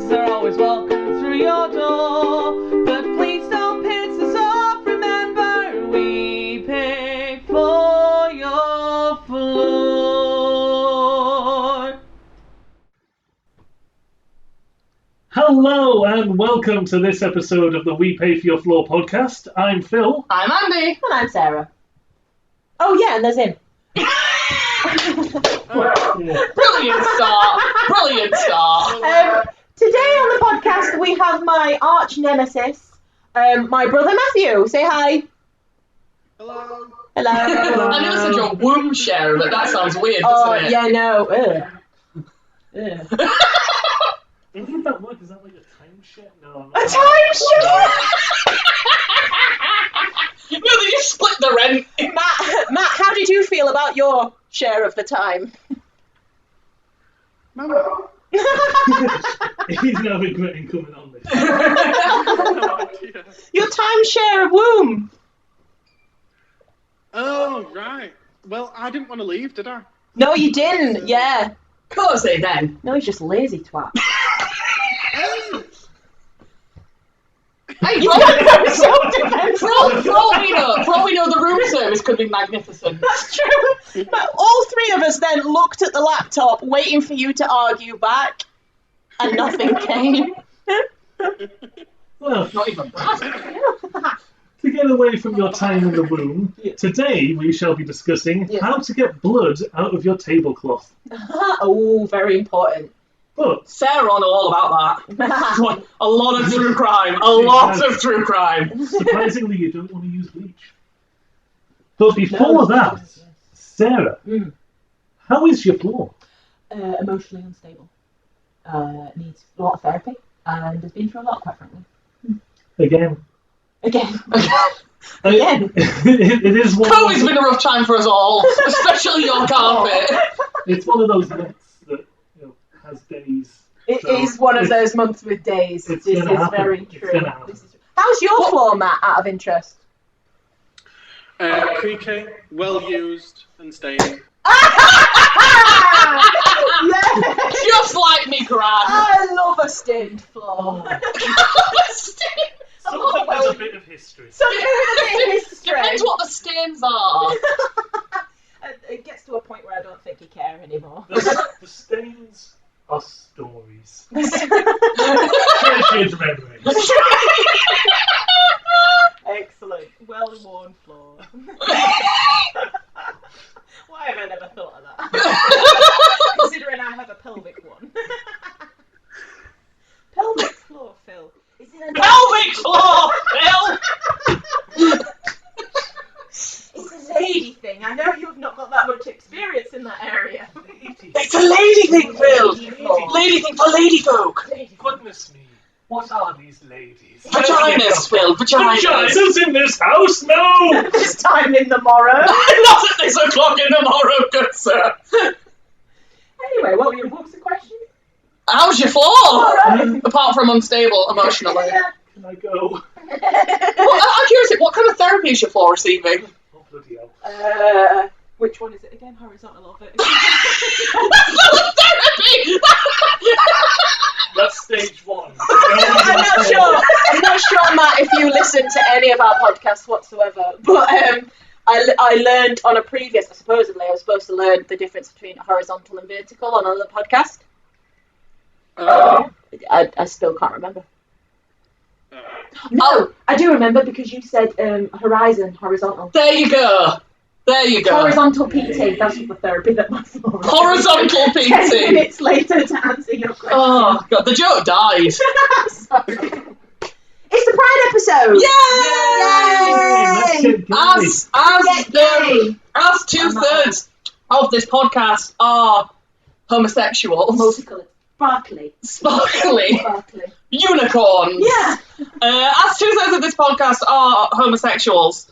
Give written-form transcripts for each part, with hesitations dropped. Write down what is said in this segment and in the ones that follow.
Guests are always welcome through your door, but please don't piss us off. Remember, we pay for your floor. Hello and welcome to this episode of the We Pay For Your Floor podcast. I'm Phil. I'm Andy. And I'm Sarah. Oh yeah, and there's him. Brilliant start. Brilliant start. Today on the podcast we have my arch nemesis, my brother Matthew. Say hi. Hello. Hello. I never said your womb share, but that sounds weird, doesn't it? Yeah, no. Ugh. How does that work? Is that like a timeshare? No. A timeshare? No, they just split the rent. Matt, how did you feel about your share of the time? Mama. He's now regretting coming on this. Your timeshare of womb. Oh, right. Well, I didn't want to leave, did I? No, you didn't. Yeah. Cozy then. No, he's just lazy twat. Hey, for all we know, the room service could be magnificent. That's true. But all three of us then looked at the laptop, waiting for you to argue back, and nothing came. Well, Not even bad. to get away from your time in the womb, today we shall be discussing how to get blood out of your tablecloth. Oh, very important. But Sarah will know all about that. A lot of true crime. A lot of true crime. surprisingly, you don't want to use bleach. But before that, Sarah, how is your floor? Emotionally unstable. Needs a lot of therapy, and has been through a lot, quite frankly. Again. Again. It is one. COVID's been a rough time for us all, especially your carpet. It's one of those months that has days. It is one of those months with days. It's This is gonna happen. very It's true. gonna happen. How's your floor, Matt, out of interest? Creaky, well used, and staining. Yes! Just like me, Gran. I love a stained floor. Something with a bit of history. Something with a bit of history. Depends what the stains are. It gets to a point where I don't think you care anymore. The stains are stories. Treasured memories. Excellent. Well-worn floor. Why have I never thought of that? Considering I have a pelvic one. Pelvic floor, Phil. Is it a Pelvic floor, Phil. It's a lady thing. I know you've not got that much experience in that area. It's a lady thing, Phil. Lady floor. Lady thing for lady folk. Goodness me, what are these ladies? Vaginas, Phil. Vaginas. Vaginas in this house? No! This time in the morrow. Not at this o'clock in the morrow, good sir. Anyway, what was the question? How's your floor? Alright. Apart from unstable emotionally. Can I go? I'm curious, what kind of therapy is your floor receiving? Oh, bloody hell. Which one is it again? Horizontal or vertical? Therapy! That's stage one. I'm not sure, Matt, if you listen to any of our podcasts whatsoever. But I learned on a previous, supposedly I was supposed to learn the difference between horizontal and vertical on another podcast. I still can't remember. No, I do remember because you said horizontal. There you go. Horizontal PT, that's the therapy that my floor is. Horizontal 10 PT. minutes later to answer your question. Oh, God, the joke died. Sorry. It's the Pride episode! Let's get going. As 2/3 of this podcast are homosexuals, Multicolored. Sparkly. sparkly unicorns. Yeah. As 2/3 of this podcast are homosexuals,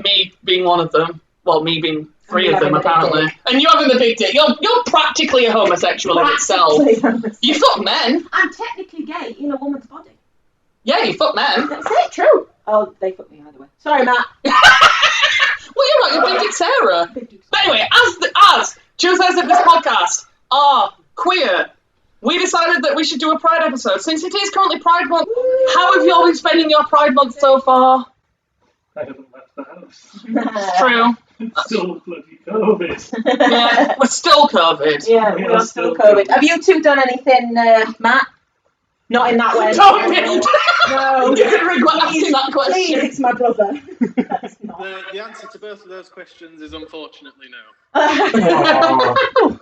me being one of them. Well, me being three of them apparently, and you having the big dick. You're practically a homosexual in itself. You fuck men. I'm technically gay in a woman's body. Yeah, you fuck men. That's it, true. Oh, they fuck me either way. Sorry, Matt. Well, you're right, you're Big Dick Sarah. But anyway, as 2/3 of this podcast are queer, we decided that we should do a Pride episode. Since it is currently Pride Month, how have you all been spending your Pride Month so far? I haven't left the house. It's true. It's still bloody COVID. Yeah, we're still COVID. Yeah, we are still COVID. Have you two done anything, Matt? Not in that way. Don't No. You can regret asking that question. Please, it's my brother. That's not. The answer to both of those questions is unfortunately no. Oh.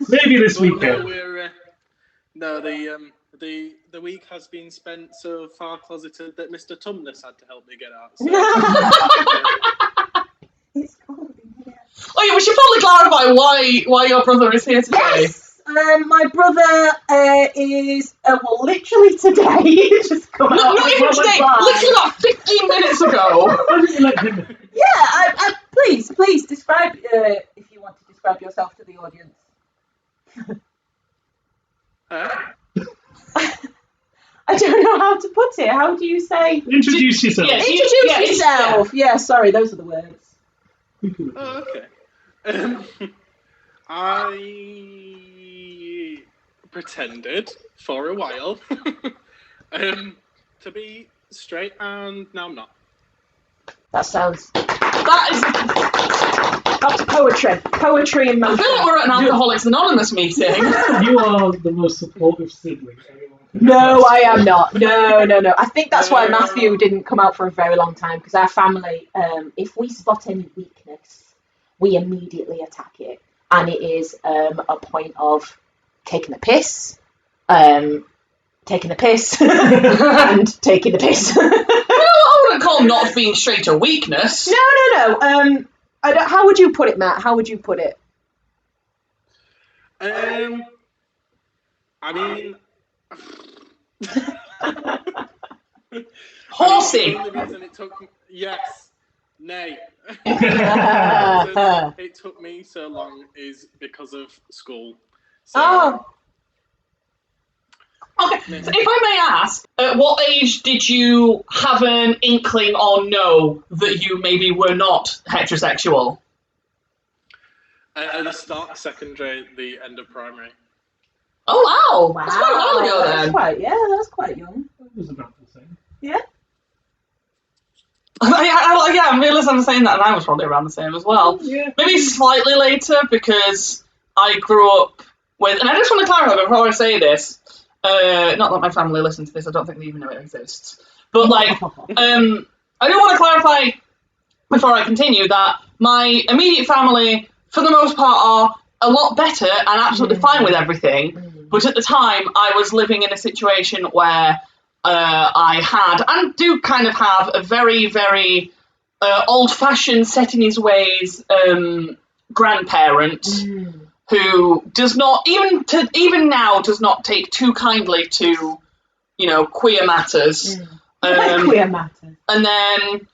Maybe this Well, weekend. No, the week has been spent so far closeted that Mr. Tumnus had to help me get out. So, It's cold in here. Oh yeah, we should probably clarify why your brother is here today. Yes! My brother is, well, literally today, he just come out. Not even today, literally like 15 minutes ago. Why didn't you let him? Yeah, please describe, if you want to describe yourself to the audience. I don't know how to put it. How do you say? Introduce yourself. Yeah. Introduce yourself. Yeah, sorry, those are the words. Oh, okay. I pretended for a while to be straight, and now I'm not. That sounds. That is. That's poetry. Poetry in I motion. feel like we're at an Alcoholics Anonymous meeting. You are the most supportive sibling anyone could No, ask. I am not. No. I think that's why Matthew didn't come out for a very long time, because our family, if we spot any weakness, we immediately attack it. And it is a point of taking the piss, and taking the piss. I wouldn't call not being straight a weakness. No. How would you put it, Matt? How would you put it? I mean, Horsey. the only reason it took me, yes, nay. It took me so long is because of school. So, Oh. Okay, so if I may ask, at what age did you have an inkling or know that you maybe were not heterosexual? At the start of secondary, the end of primary. Oh wow, that's quite a while ago then. That's quite young. It was about the same. Yeah. I realise I'm saying that, and I was probably around the same as well. Yeah. Maybe slightly later, because I grew up with, and I just want to clarify before I say this, not that my family listens to this, I don't think they even know it exists, but like, I do want to clarify before I continue that my immediate family, for the most part, are a lot better and absolutely fine with everything, but at the time I was living in a situation where I had, and do kind of have, a very, very old-fashioned, set in his ways grandparent who does not, even now, does not take too kindly to, queer matters. Queer matters. And then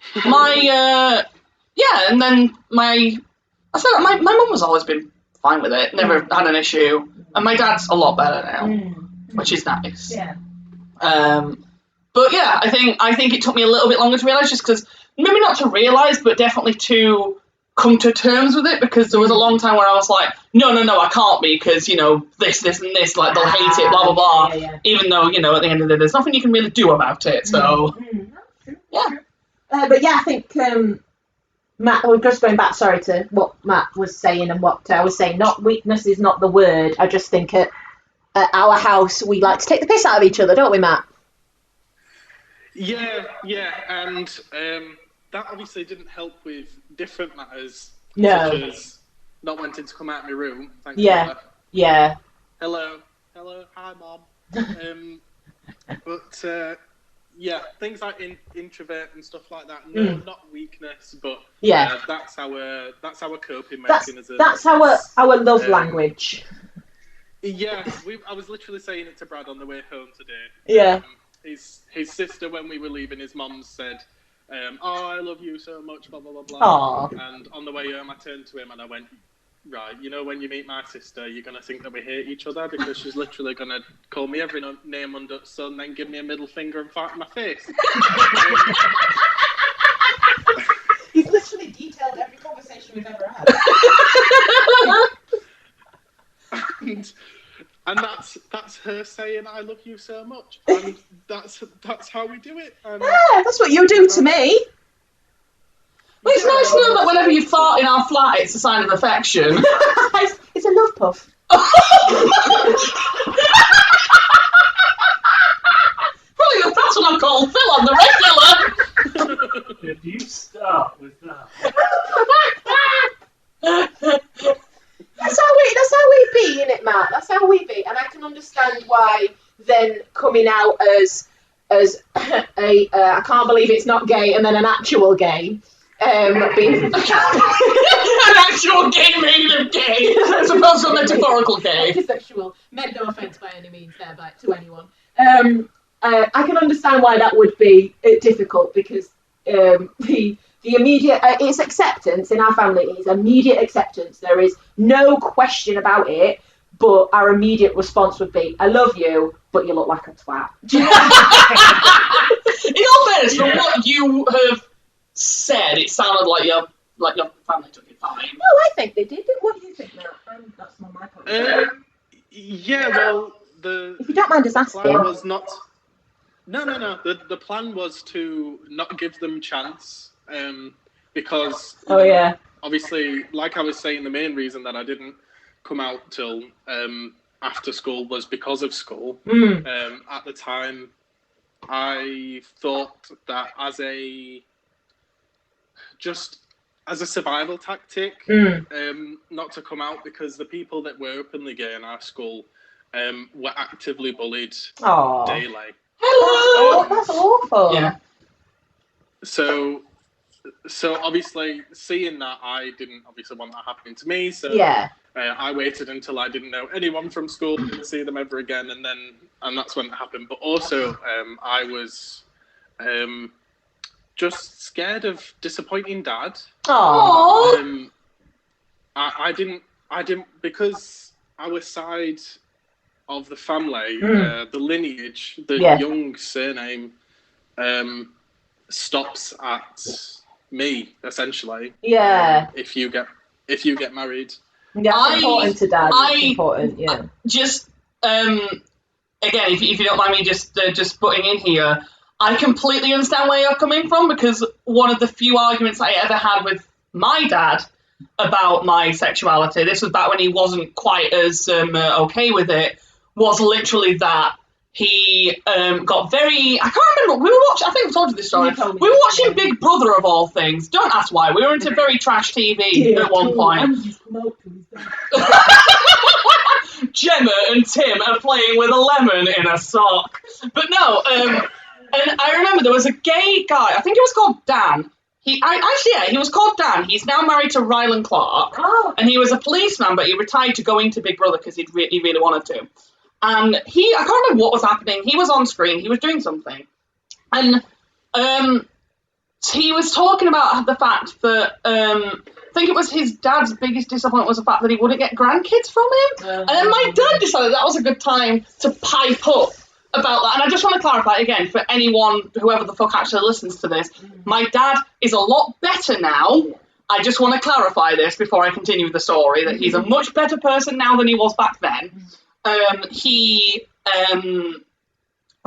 my mum has always been fine with it, never had an issue, and my dad's a lot better now, which is nice. Yeah. But yeah, I think it took me a little bit longer to realise, just because, maybe not to realise, but definitely to come to terms with it, because there was a long time where I was like, no, I can't be, because, this and this, like, they'll hate it, blah, blah, blah, even though, at the end of the day, there's nothing you can really do about it, so, yeah. But yeah, I think, Matt, we're just going back, sorry, to what Matt was saying and what I was saying, not weakness is not the word, I just think at our house, we like to take the piss out of each other, don't we, Matt? Yeah, and that obviously didn't help with different matters, No. such as not wanting to come out of my room. Thank you. Yeah. Hello, hi, Mom. But things like introvert and stuff like that. No, not weakness, but that's our coping mechanism. That's our love language. Yeah, I was literally saying it to Brad on the way home today. Yeah. His sister, when we were leaving, his mum said, "Oh, I love you so much, blah, blah, blah, blah." Aww. And on the way home, I turned to him and I went, "Right, when you meet my sister, you're going to think that we hate each other, because she's literally going to call me every name under the sun, then give me a middle finger and fart in my face." He's literally detailed every conversation we've ever had. And that's her saying I love you so much, and that's how we do it. And yeah, that's what you do to me. Well, it's nice to know that whenever you fart in our flat, it's a sign of affection. It's a love puff. Probably that's what I'm called Phil on the regular. If you start with that. That's how we be, innit, Matt? That's how we be, and I can understand why then coming out as a I can't believe it's not gay, and then an actual gay. Being an actual gay made him gay, as opposed to a metaphorical gay. Bisexual. Meant no offence by any means there, to anyone. I can understand why that would be difficult because the immediate it's acceptance in our family is immediate acceptance. There is no question about it. But our immediate response would be, "I love you, but you look like a twat." Do you know? In all fairness, from what you have said, it sounded like your family took it fine. No, I think they did. What do you think, Matt? That's not my point. Yeah, well, if you don't mind us asking, plan was not. No. The plan was to not give them chance, because. Oh yeah. Obviously, like I was saying, the main reason that I didn't come out till after school was because of school. At the time, I thought that as a survival tactic, not to come out, because the people that were openly gay in our school were actively bullied daily. Hello. That's awful. Yeah. So obviously, seeing that, I didn't obviously want that happening to me. So yeah. I waited until I didn't know anyone from school, didn't see them ever again, and that's when it happened. But also, I was just scared of disappointing Dad. Aww. I didn't because our side of the family, the lineage, the Young surname, stops at me essentially. Yeah. If you get married. Yeah, it's important to Dad. It's important. Yeah. Just again, if you don't mind me just putting in here, I completely understand where you're coming from, because one of the few arguments I ever had with my dad about my sexuality, this was back when he wasn't quite as okay with it, was literally that he got very, I can't remember, we were watching, I think I've told you this story, we were watching Big Brother of all things, don't ask why, we were into very trash TV at one point. Gemma and Tim are playing with a lemon in a sock. But no, and I remember there was a gay guy, I think he was called Dan. He was called Dan. He's now married to Rylan Clark. Oh. And he was a policeman, but he retired to go into Big Brother because he really wanted to. And I can't remember what was happening. He was on screen. He was doing something. And he was talking about the fact that I think it was his dad's biggest disappointment was the fact that he wouldn't get grandkids from him. And then my dad decided that was a good time to pipe up about that. And I just want to clarify again for anyone, whoever the fuck actually listens to this, my dad is a lot better now. I just want to clarify this before I continue the story, that he's a much better person now than he was back then. He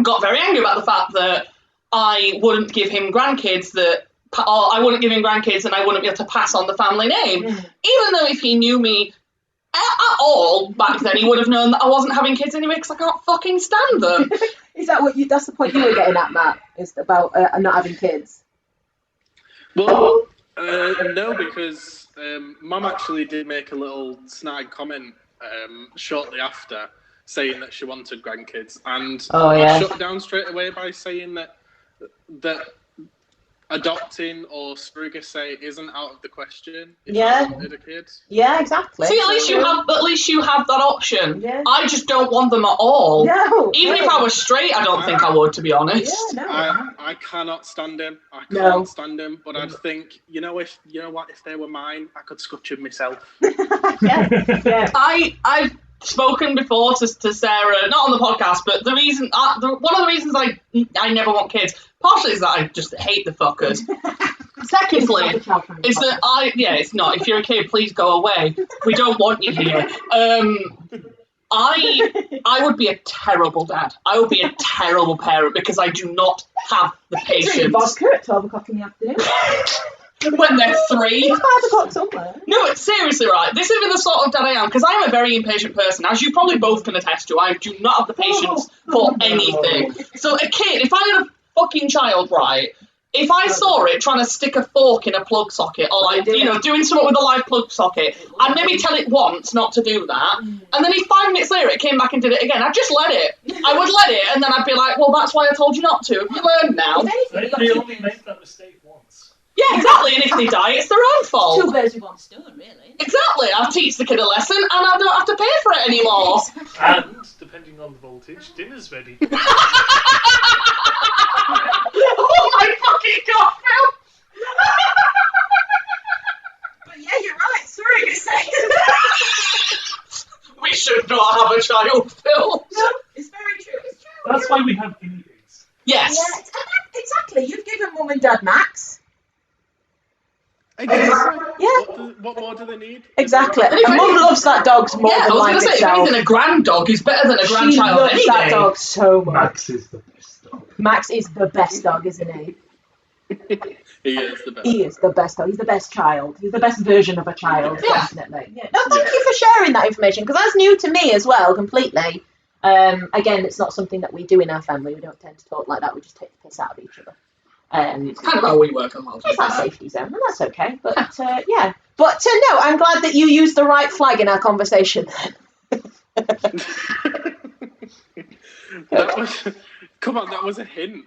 got very angry about the fact that I wouldn't give him grandkids and I wouldn't be able to pass on the family name. Even though if he knew me at all back then, he would have known that I wasn't having kids anyway, because I can't fucking stand them. Is that that's the point you were getting at, Matt? Is about not having kids? Well, no, because Mum actually did make a little snide comment shortly after, saying that she wanted grandkids, and I shut down straight away by saying that adopting or surrogacy isn't out of the question if I wanted a kid. Yeah, exactly. See, at least you have that option. Yeah. I just don't want them at all. No, even if I was straight, I don't think I would, to be honest. Yeah, no. I cannot stand him. Stand him. But I'd think, if they were mine, I could scotch him myself. Yeah. I've spoken before to Sarah, not on the podcast, but the reason, one of the reasons I never want kids, partially is that I just hate the fuckers. Secondly, is that it's not. If you're a kid, please go away. We don't want you here. I would be a terrible dad. I would be a terrible parent because I do not have the Drink patience. vodka at 12 o'clock in the afternoon. When they're 3. It's 5 o'clock somewhere. No, it's seriously right. This isn't the sort of dad I am, because I'm a very impatient person. As you probably both can attest to, I do not have the patience for anything. So a kid, if I had a fucking child, right, if I saw it trying to stick a fork in a plug socket, or like, doing something with a live plug socket, I'd maybe tell it once not to do that, and then if 5 minutes later it came back and did it again, I'd just let it. I would let it, and then I'd be like, well, that's why I told you not to. Have you learned now? They only make that mistake once. Yeah, exactly, and if they die, it's their own fault. 2 birds with 1 stone, really. Exactly, I'll teach the kid a lesson, and I don't have to pay for it anymore. And, depending on the voltage, dinner's ready. Oh my fucking god, Phil! But yeah, you're right, surrogacy. We should not have a child, Phil. No, it's very true. It's true. That's why we have guinea pigs. Yes. Yeah, exactly. You've given Mum and Dad Max. Exactly. Yeah. What more do they need? Exactly. And Mum loves that dog more Yeah, I than was life going to say, if itself. anything, a grand dog is better than a She grandchild loves any that day. dog so much. Max is the best dog. Max is the best dog, isn't he? He is the best. He is the best dog. He's the best child. He's the best version of a child, Yeah. definitely. Yeah. No, thank you for sharing that information, because that's new to me as well, completely. Again, it's not something that we do in our family. We don't tend to talk like that. We just take the piss out of each other. It's kind of how we work on It's our safety zone, and that's okay. But yeah. But no, I'm glad that you used the right flag in our conversation. Come on, that was a hint.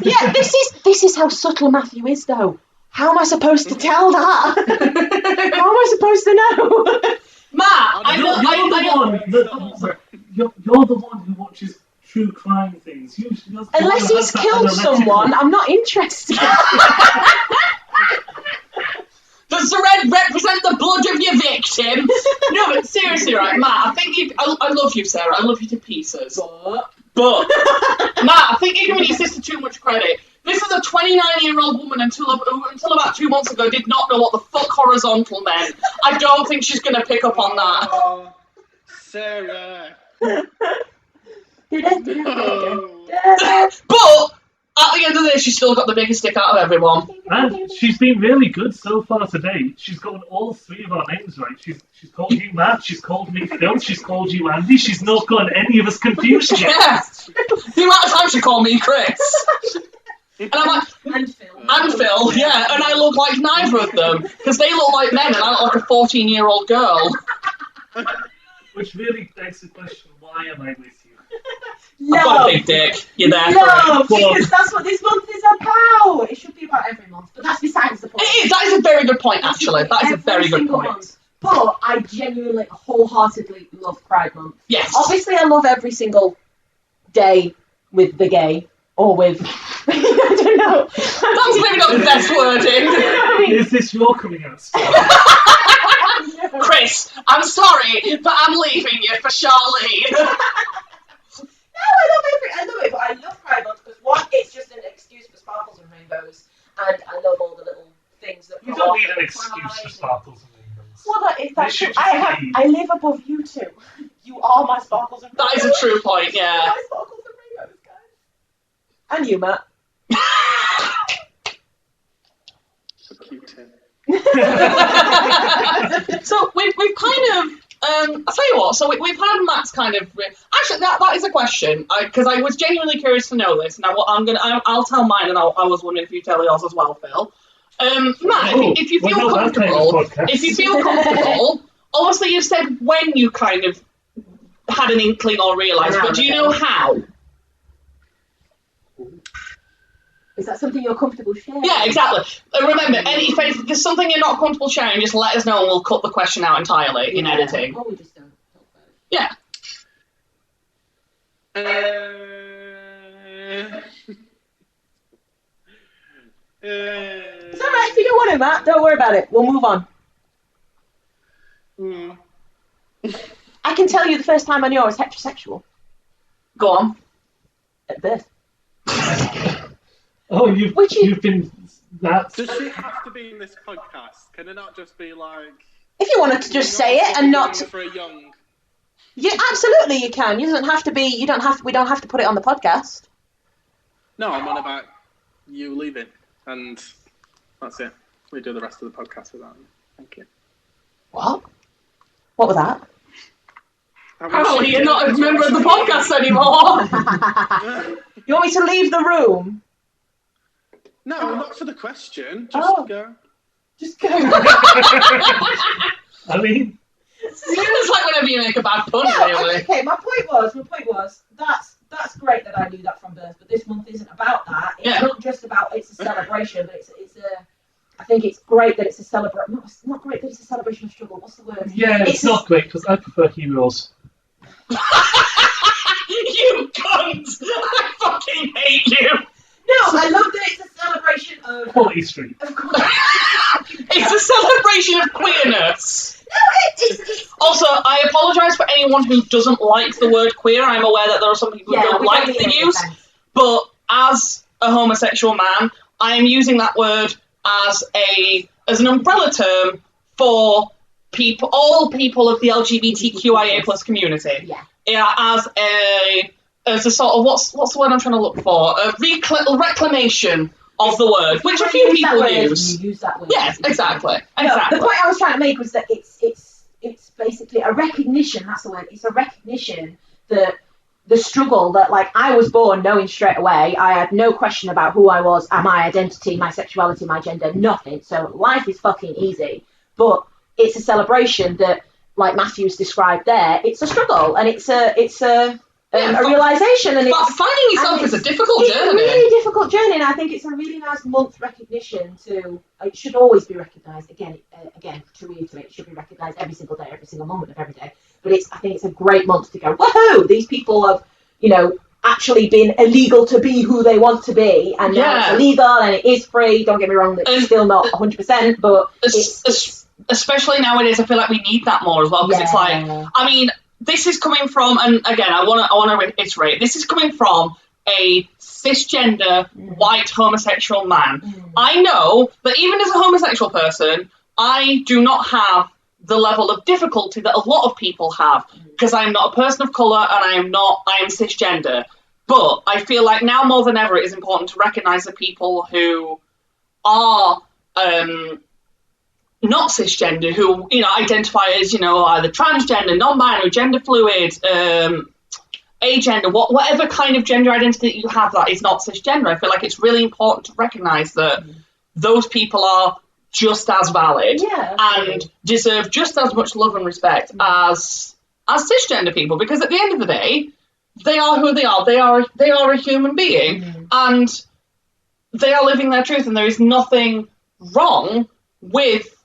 Yeah, this is how subtle Matthew is, though. How am I supposed to tell that? How am I supposed to know? Matt, You're the one who watches true crime things. Unless he's killed someone, I'm not interested. Does the red represent the blood of your victim? No, but seriously, right, Matt, I think I love you, Sarah. I love you to pieces. But Matt, I think you're giving your sister too much credit. This is a 29-year-old woman who until about 2 months ago did not know what the fuck horizontal meant. I don't think she's going to pick up on that. Oh, Sarah. But at the end of the day, she's still got the biggest stick out of everyone. And she's been really good so far today. She's gotten all 3 of our names right. She's called you Matt, she's called me Phil, she's called you Andy, she's not gotten any of us confused yet. Yeah. The amount of times she called me Chris. And I'm like, And Phil, yeah, and I look like neither of them, because they look like men and I look like a 14-year-old girl. Which really begs the question, why am I with you? I've got a big dick. You're there for No, it. because that's what this month is about. It should be about every month, but that's besides the point. It is. That is a very good point, actually. That is a very good point. Month. But I genuinely, wholeheartedly love Pride Month. Yes. Obviously, I love every single day with the gay, or with... I don't know. That's maybe not the best wording. Is this your coming out story? Chris, I'm sorry, but I'm leaving you for Charlene. No, I love it, but I love Pride Month because one, it's just an excuse for sparkles and rainbows, and I love all the little things that. You don't need an excuse for sparkles and rainbows. Well, that's true. I live above you two. You are my sparkles and rainbows. That is a true point, yeah. My sparkles and rainbows, guys. And you, Matt. So cute, Tim. So we've kind of I'll tell you what. So we've had Matt's kind of actually that is a question because I was genuinely curious to know this. Now I'll tell mine, and I was wondering if you tell yours as well, Phil. Matt, if you feel comfortable, obviously you said when you kind of had an inkling or realised, but do you know how? Is that something you're comfortable sharing? Yeah, exactly. Remember, if there's something you're not comfortable sharing, just let us know and we'll cut the question out entirely in editing. Or we just don't talk about it. Yeah. It's alright if you don't want it, Matt. Don't worry about it. We'll move on. I can tell you the first time I knew I was heterosexual. Go on. At birth. Oh, you've been that. Does she have to be in this podcast? Can it not just be like? If you wanted to just say it and not. For a young. Yeah, absolutely you can. You don't have to be. We don't have to put it on the podcast. No, I'm on about you leaving, and that's it. We do the rest of the podcast without you. Thank you. What? What was that? Apparently you're not a member of the podcast anymore. You want me to leave the room? No, not for the question. Just go. Just go. I mean, It's like whenever you make a bad pun, really. Okay, my point was that's great that I knew that from birth, but this month isn't about that. It's not just about it's a celebration, but it's a. I think it's great that it's a celebration. No, it's not great that it's a celebration of struggle. What's the word? yeah, it's not great because I prefer heroes. You cunt! I fucking hate you! No, I love that it's a celebration of Quality Street. Of course. It's a celebration of queerness. No, it's Also, I apologise for anyone who doesn't like the word queer. I'm aware that there are some people who don't like the use. But as a homosexual man, I am using that word as an umbrella term for all people of the LGBTQIA plus community. Yeah. As a sort of what's the word I'm trying to look for? A reclamation of the word, which a few people use. You use that word. Yes, exactly. No, the point I was trying to make was that it's basically a recognition. That's the word. It's a recognition that the struggle that, like, I was born knowing straight away. I had no question about who I was, my identity, my sexuality, my gender, nothing. So life is fucking easy. But it's a celebration that, like Matthew's described there, it's a struggle and it's a realization, and finding yourself is a difficult journey. It's a really difficult journey, and I think it's a really nice month recognition to. It should always be recognised. Again, to reiterate, it should be recognised every single day, every single moment of every day. But I think it's a great month to go, woohoo! These people have, actually been illegal to be who they want to be, and now it's illegal and it is free. Don't get me wrong, it's still not 100%, but especially nowadays, I feel like we need that more as well, because it's like, I mean. This is coming from, and again, I want to reiterate, this is coming from a cisgender, white, homosexual man. I know that even as a homosexual person, I do not have the level of difficulty that a lot of people have, because I'm not a person of colour and I am cisgender. But I feel like now more than ever, it is important to recognise the people who are not cisgender, who identify as either transgender, non-binary, gender fluid, agender, whatever kind of gender identity that you have that is not cisgender. I feel like it's really important to recognise that those people are just as valid and deserve just as much love and respect as cisgender people, because at the end of the day, they are who they are. They are a human being, and they are living their truth, and there is nothing wrong with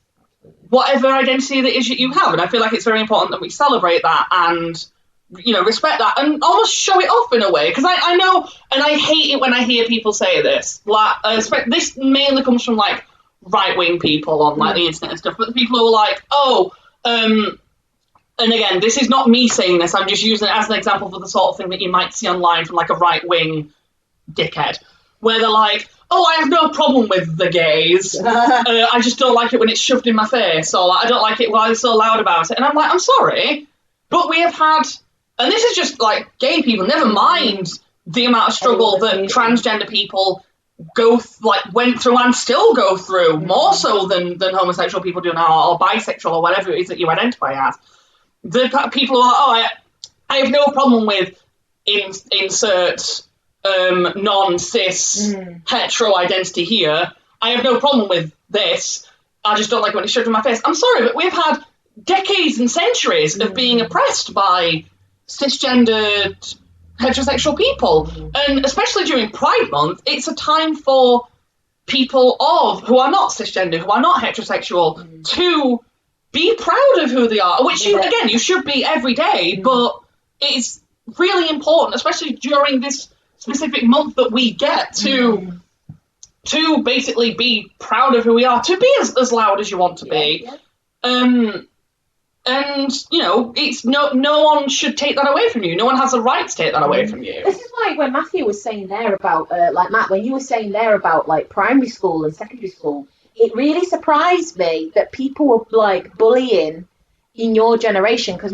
whatever identity that is you have. And I feel like it's very important that we celebrate that and respect that and almost show it off in a way, because I know, and I hate it when I hear people say this, like this mainly comes from like right-wing people on like the internet and stuff, but the people who are like, and again, this is not me saying this, I'm just using it as an example for the sort of thing that you might see online from like a right-wing dickhead, where they're like, I have no problem with the gays. I just don't like it when it's shoved in my face, or like, I don't like it when they're so loud about it. And I'm like, I'm sorry, but we have had, and this is just like gay people, never mind the amount of struggle that transgender people went through and still go through, more so than homosexual people do now, or bisexual, or whatever it is that you identify as. The people are like, I have no problem with insert non-cis hetero identity here. I have no problem with this. I just don't like when it's shoved in my face. I'm sorry, but we've had decades and centuries of being oppressed by cisgendered heterosexual people. And especially during Pride Month, it's a time for people who are not cisgender, who are not heterosexual, to be proud of who they are, which you should be every day, but it's really important, especially during this specific month that we get to basically be proud of who we are, to be as loud as you want to be. And it's no one should take that away from you. No one has a right to take that away from you. This is why when Matthew was saying there about Matt, when you were saying there about like primary school and secondary school, it really surprised me that people were like bullying in your generation, because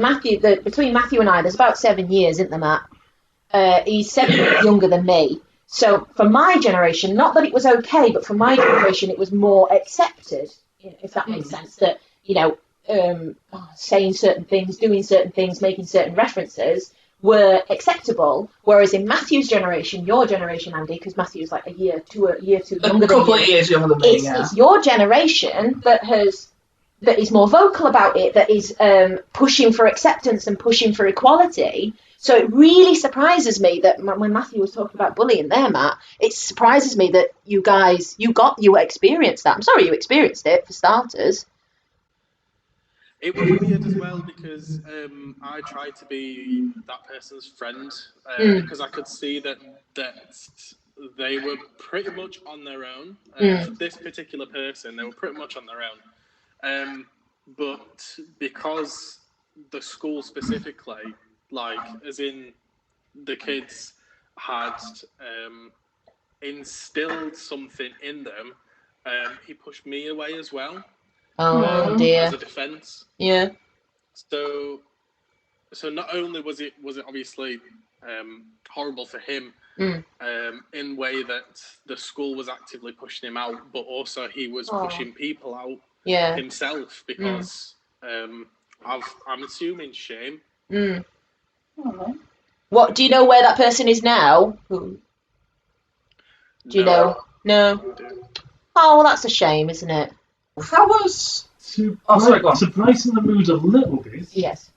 between Matthew and I, there's about 7 years, isn't there, Matt? He's 7 years younger than me. So for my generation, not that it was okay, but for my generation, it was more accepted, if that makes sense, that, saying certain things, doing certain things, making certain references were acceptable. Whereas in Matthew's generation, your generation, Andy, because Matthew's like a year too younger than you. A couple of years younger than me, It's your generation that is more vocal about it, that is pushing for acceptance and pushing for equality. So it really surprises me that when Matthew was talking about bullying there, Matt, it surprises me that you experienced that. I'm sorry you experienced it, for starters. It was weird as well because I tried to be that person's friend because I could see that they were pretty much on their own. For this particular person, they were pretty much on their own. But because the school specifically, as in the kids had instilled something in them, he pushed me away as well. Oh dear. As a defence. Yeah. So not only was it obviously horrible for him in way that the school was actively pushing him out, but also he was pushing people out himself because I'm assuming shame. What do you know where that person is now? Do you know? No. Oh, well, that's a shame, isn't it? How was... To brighten the mood a little bit, Yes.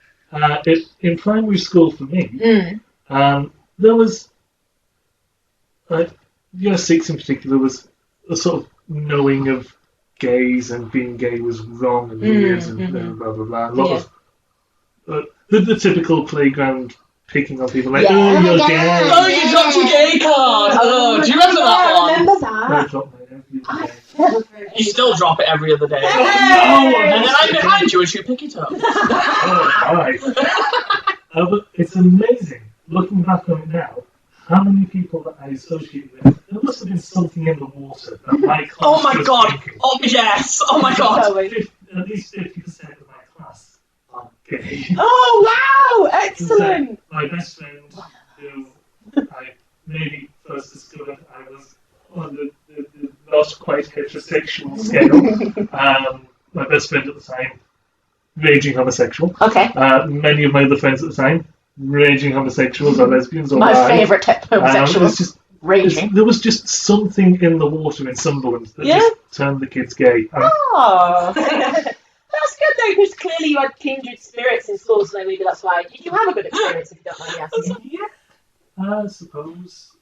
In primary school for me, there was, year 6 in particular, was a sort of knowing of gays and being gay was wrong and weird and blah, blah, blah. A lot of the typical playground picking on people like, oh, you're gay. Oh, you dropped your gay card. Oh, do you remember that one? I remember that. I dropped mine every other day. You still drop it every other day. No, And then I'm behind you as you pick it up. But it's amazing, looking back on it now, how many people that I associate with, there must have been something in the water that my class Oh my was god. thinking. Oh yes. Oh my god. At least 50% of my class are gay. Oh wow! Excellent. My best friend, who I maybe first discovered I was on the not quite heterosexual scale. My best friend at the time, raging homosexual. Okay. Many of my other friends at the time, raging homosexuals or lesbians or My bi. favourite type of homosexual. Raging. There was just something in the water in Sunderland that just turned the kids gay. Oh. That's good though, because clearly you had kindred spirits in school, so maybe that's why. Did you have a good experience, if you don't mind me asking? Yeah, I suppose.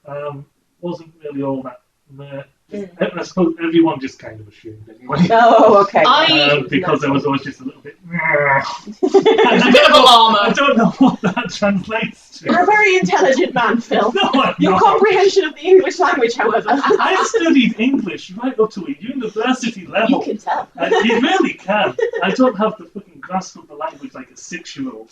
Wasn't really all that. I suppose everyone just kind of assumed anyway. Oh, okay. Because I was always just a little bit. A bit of a llama. I don't know what that translates to. You're a very intelligent man, Phil. No, I'm Your not. comprehension of the English language, however. I studied English right up to a university level. You can tell. You really can. I don't have the fucking grasp of the language like a 6-year-old.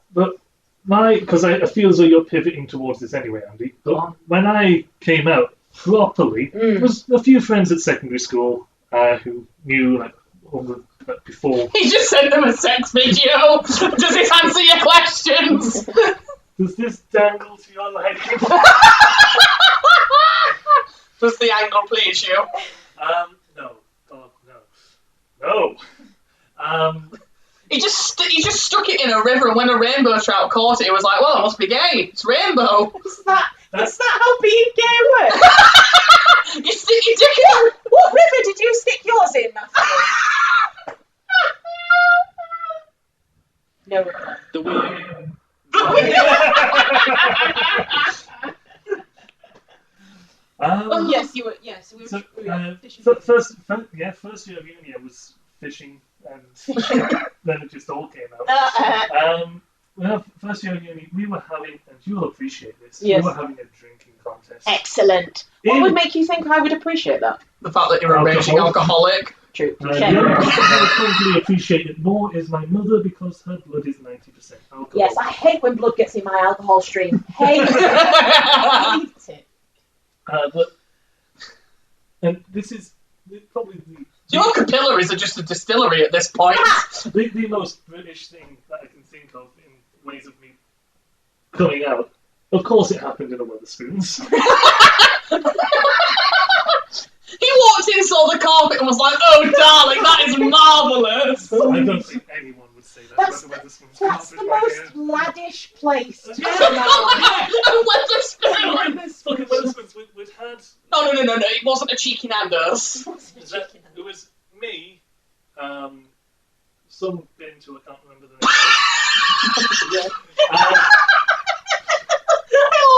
But because I feel as though you're pivoting towards this anyway, Andy. But when I came out properly, there was a few friends at secondary school who knew before. He just sent them a sex video. Does this answer your questions? Does this dangle to your liking? Does the angle please you? No. God, no. No. He just stuck it in a river, and when a rainbow trout caught it, it was like, well, it must be gay. It's rainbow. Is that how being gay works? You stick your dick in. What river did you stick yours in, Matthew? No river. The weird. Yes, you were. Yes, we were fishing. First year of uni, I was fishing, and then it just all came out. First year of uni, we were having, and you'll appreciate this, we were having a drinking contest. Excellent. What would make you think I would appreciate that? The fact that you're a raging alcoholic. True. The other reason I probably appreciate it more is my mother, because her blood is 90% alcohol. Yes, I hate when blood gets in my alcohol stream. Hate it. And this is probably the Your capillaries are just a distillery at this point. The most British thing that I can think of in ways of me coming out, of course it happened in a Wetherspoons. He walked in, saw the carpet, and was like, "Oh, darling, that is marvellous." I don't think anyone would say that. That's the most laddish place to come out. Wetherspoons. Fucking Wetherspoons, we'd had... No, it wasn't a cheeky Nando's. It was me, some bint who I can't remember the name of. I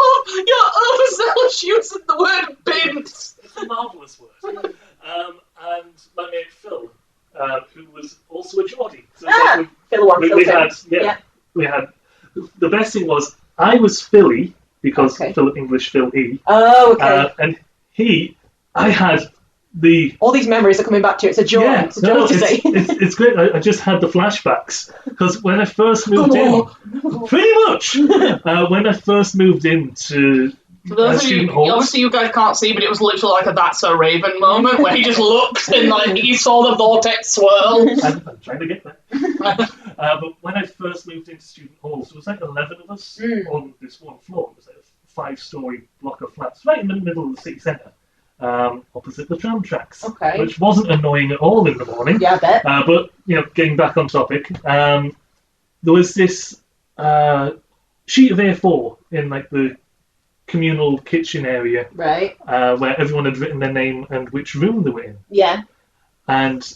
love your overzealous use of the word bint. It's a marvellous word. And my mate Phil, who was also a Geordie. So Phil 1, Phil 2. We had... The best thing was, I was Philly, because Philip English, Phil E. Oh, okay. And I had all these memories are coming back to you. It's a joy. Yeah, it's a joy to say. It's great. I just had the flashbacks because when I first moved in, pretty much when I first moved into For those of you, student halls. obviously you guys can't see, but it was literally like a "That's So Raven" moment where he just looked and like he saw the vortex swirl. I'm trying to get there. But when I first moved into student halls, there was like 11 of us on this one floor. It was like a 5-story block of flats right in the middle of the city centre. Opposite the tram tracks, which wasn't annoying at all in the morning. Yeah, I bet. But getting back on topic, there was this sheet of A4 in like the communal kitchen area, right? Where everyone had written their name and which room they were in. Yeah. And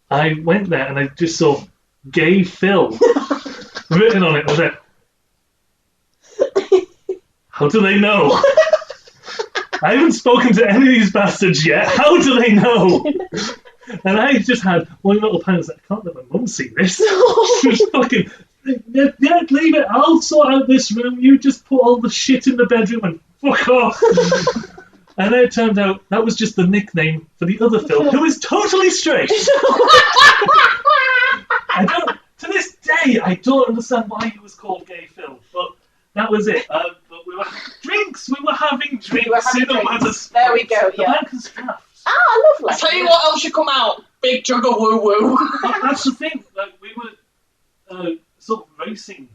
I went there and I just saw "Gay Phil" written on it. I was like, how do they know? I haven't spoken to any of these bastards yet. How do they know? And I just had one little pan. I was like, I can't let my mum see this. She was fucking, yeah, leave it. I'll sort out this room. You just put all the shit in the bedroom and fuck off. And then it turned out that was just the nickname for the other Phil, who is totally straight. To this day, I don't understand why he was called Gay Phil, but that was it. But we were having drinks. We were having drinks in the Wetherspoons. There we go. Yeah. American's craft. Ah, lovely. I tell you what else should come out: big jug of woo woo. That's the thing. Like we were sort of racing,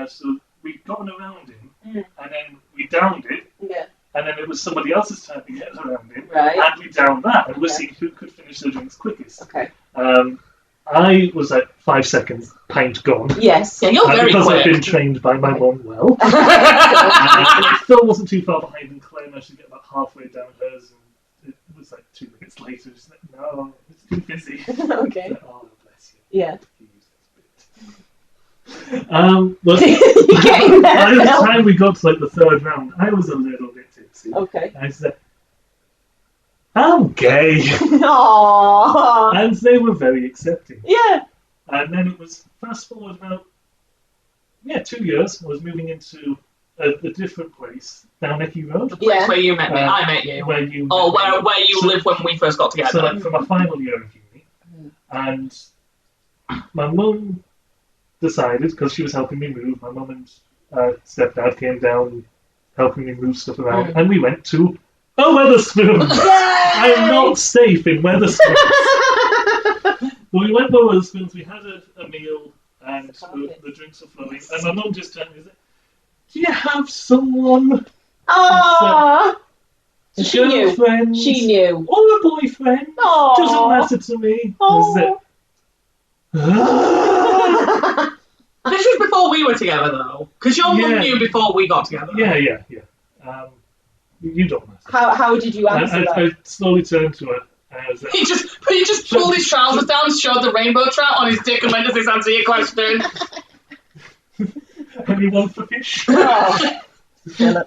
so we got an around in, and then we downed it. Yeah. And then it was somebody else's turn to get around in, right? And we downed that, and we're seeing who could finish the drinks quickest. Okay. I was at 5 seconds, pint gone. Yes. Yeah, you're very because quick. I've been trained by my mum well. Phil wasn't too far behind, and Claire managed to get about halfway down hers, and it was like 2 minutes later. Just like, no, it's too busy. Okay. Like, oh, bless you. Yeah. But by the time we got to like the third round, I was a little bit tipsy. Okay. I said, I'm gay. Aww. And they were very accepting. Yeah. And then it was fast forward about 2 years. I was moving into a different place down Necky Road. The place where you met me. I met you. Where you where you lived when we first got together. So like, for my final year of uni. And my mum decided, because she was helping me move, my mum and stepdad came down helping me move stuff around, and we went to a Wetherspoons. I'm not safe in Wetherspoons. But we went to Wetherspoons, we had a meal, and the drinks were flowing, and my mum just turned to me and said, do you have someone? Aww. She knew. She knew. Or a boyfriend. Aww. Doesn't matter to me. This was before we were together, though, because your mum knew before we got together. Yeah. You don't matter. How did you answer that? I slowly turned to her. And I was like, He just pulled his trousers down, showed the rainbow trout on his dick, and went, "Does this answer your question?" Anyone for fish? Oh. But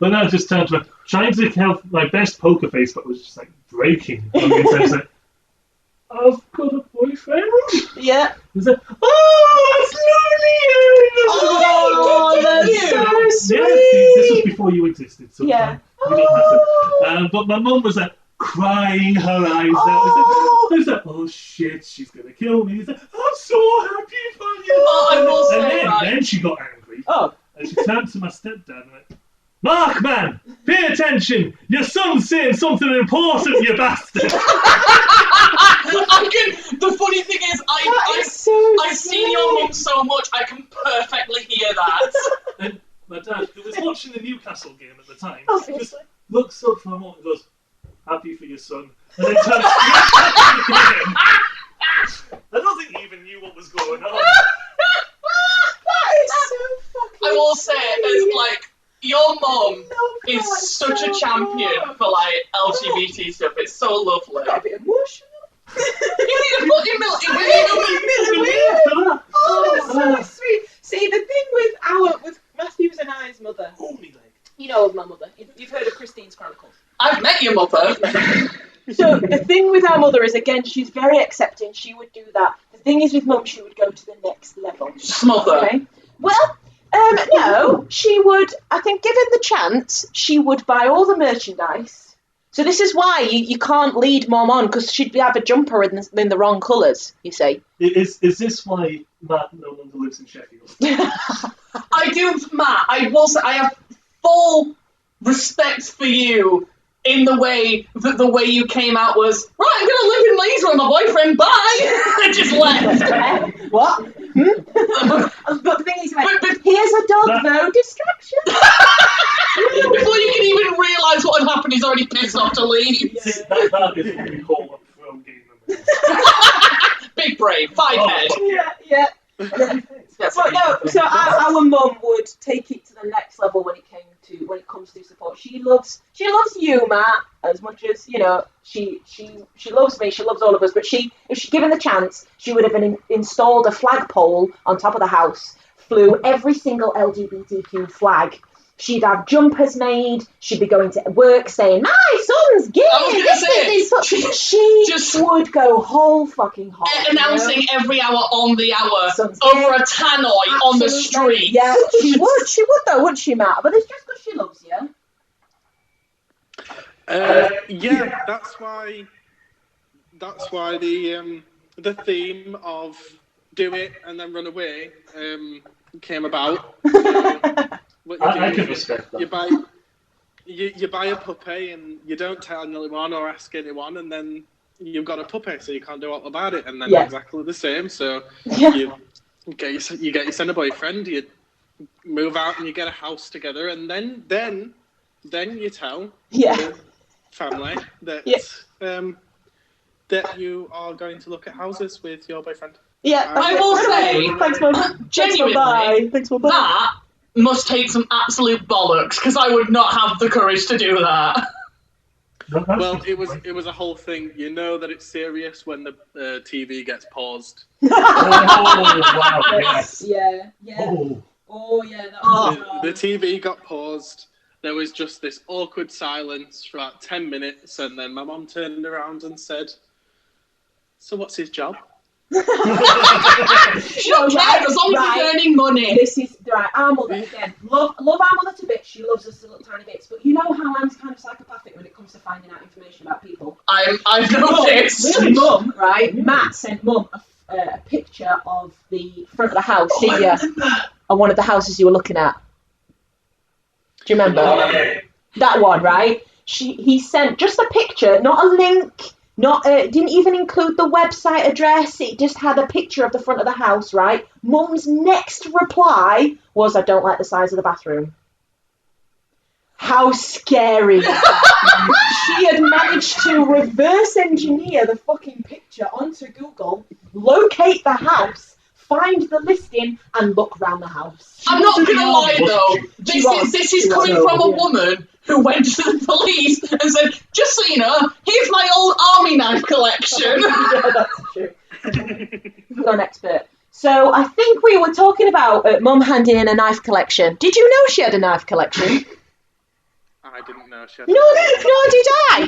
then I just turned to her, trying to have my best poker face, but was just like breaking. I was like, I've got a boyfriend. Yeah. He's like, oh, it's Oh, that's so sweet. Yeah, this was before you existed, so we don't matter. But my mum was like crying her eyes out. I was like, oh shit, she's gonna kill me. He's like, I'm so happy for you. Oh, I will say and then she got angry. Oh. And she turned to my stepdad and went, Mark, man, pay attention. Your son's saying something important, you bastard. The funny thing is, I've seen your mum so much, I can perfectly hear that. And my dad, who was watching the Newcastle game at the time, Obviously. just looks up for a moment and goes, happy for your son. And then turns straight to him. I don't think he even knew what was going on. That is so fucking I will say, funny. it's like, your mum No, is it's such so a champion good. for, like, LGBT stuff. It's so lovely. Got a bit emotional. You need to put your milk. Oh, that's so sweet. See, the thing with Matthew's and I's mother, you know of my mother. You've heard of Christine's Chronicles. I've met your mother. So the thing with our mother is, again, she's very accepting. She would do that. The thing is with Mum, she would go to the next level. Smother. Okay. Well, no, she would. I think, given the chance, she would buy all the merchandise. So this is why you can't lead Mum on, because she'd have a jumper in the wrong colours. You see. Is this why Matt no longer lives in Sheffield? I do, Matt. I will say I have full respect for you in the way that the way you came out was, right, I'm going to live in Leeds with my boyfriend, bye! And just left. What? But the thing is, like, But- here's a dog, though, distraction. Before you can even realise what had happened, he's already pissed off to leave. See, that is what we call a pro gamer. Big brain, 5 head. Yeah. Yes, But no, so our mum would take it to the next level when it comes to support. She loves you, Matt, as much as, you know, she loves me, she loves all of us, but if she given the chance, she would have installed a flagpole on top of the house, flew every single LGBTQ flag. She'd have jumpers made. She'd be going to work saying, "My son's gay." I was gonna say, She just would go whole fucking hog. announcing every hour on the hour Son's over gay. a tannoy on the Absolutely. street. Yeah, she would though, wouldn't she, Matt? But it's just because she loves you. Yeah, that's why the theme of do it and then run away came about. What you I do can is respect that. you buy a puppy and you don't tell anyone or ask anyone, and then you've got a puppy, so you can't do aught about it. And then exactly the same. So you get your a boyfriend, you move out and you get a house together, and then you tell the family that that you are going to look at houses with your boyfriend. Yeah, I will say, thanks, Mum. genuinely, Thanks for bye. that must take some absolute bollocks, because I would not have the courage to do that. Well, it was a whole thing. You know that it's serious when the TV gets paused. Oh, wow, yes. Yeah. Oh yeah, that was The TV got paused. There was just this awkward silence for about 10 minutes, and then my mum turned around and said, "So what's his job?" She don't care as long as he's earning money. This is right. Our mother again. Love our mother to bits. She loves us to little tiny bits. But you know how I'm kind of psychopathic when it comes to finding out information about people. I've noticed. With Mum, right? Matt sent Mum a picture of the front of the house. On one of the houses you were looking at. Do you remember that one? Right? He sent just a picture, not a link. Didn't even include the website address. It just had a picture of the front of the house, right? Mum's next reply was, "I don't like the size of the bathroom." How scary was that? She had managed to reverse engineer the fucking picture onto Google, locate the house, find the listing, and look round the house. I'm not gonna lie though, this is coming from a yeah. woman who went to the police and said, "Just so you know, here's my old army knife collection." Yeah, that's true. We've got an expert. So I think we were talking about Mum handing in a knife collection. Did you know she had a knife collection? I didn't know she had No, did I?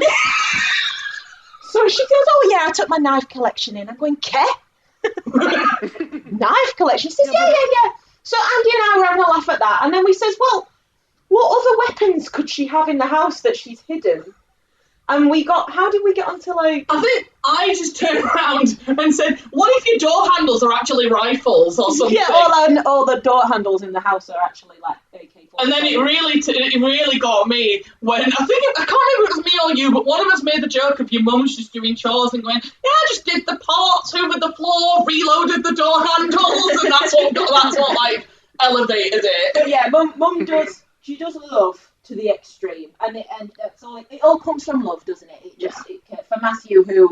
So she goes, "Oh yeah, I took my knife collection in." I'm going, "Ke?" Knife collection? She says, yeah. So Andy and I were having a laugh at that, and then we says, "Well, what other weapons could she have in the house that she's hidden?" And how did we get onto like... I think I just turned around and said, what if your door handles are actually rifles or something? Yeah, all the door handles in the house are actually like AK-47. And then it really got me when, I can't remember if it was me or you, but one of us made the joke of your mum's just doing chores and going, yeah, I just did the parts, hoovered the floor, reloaded the door handles, and that's what like elevated it. But yeah, mum does, she does love to the extreme, and that's all. It all comes from love, doesn't it? For Matthew, who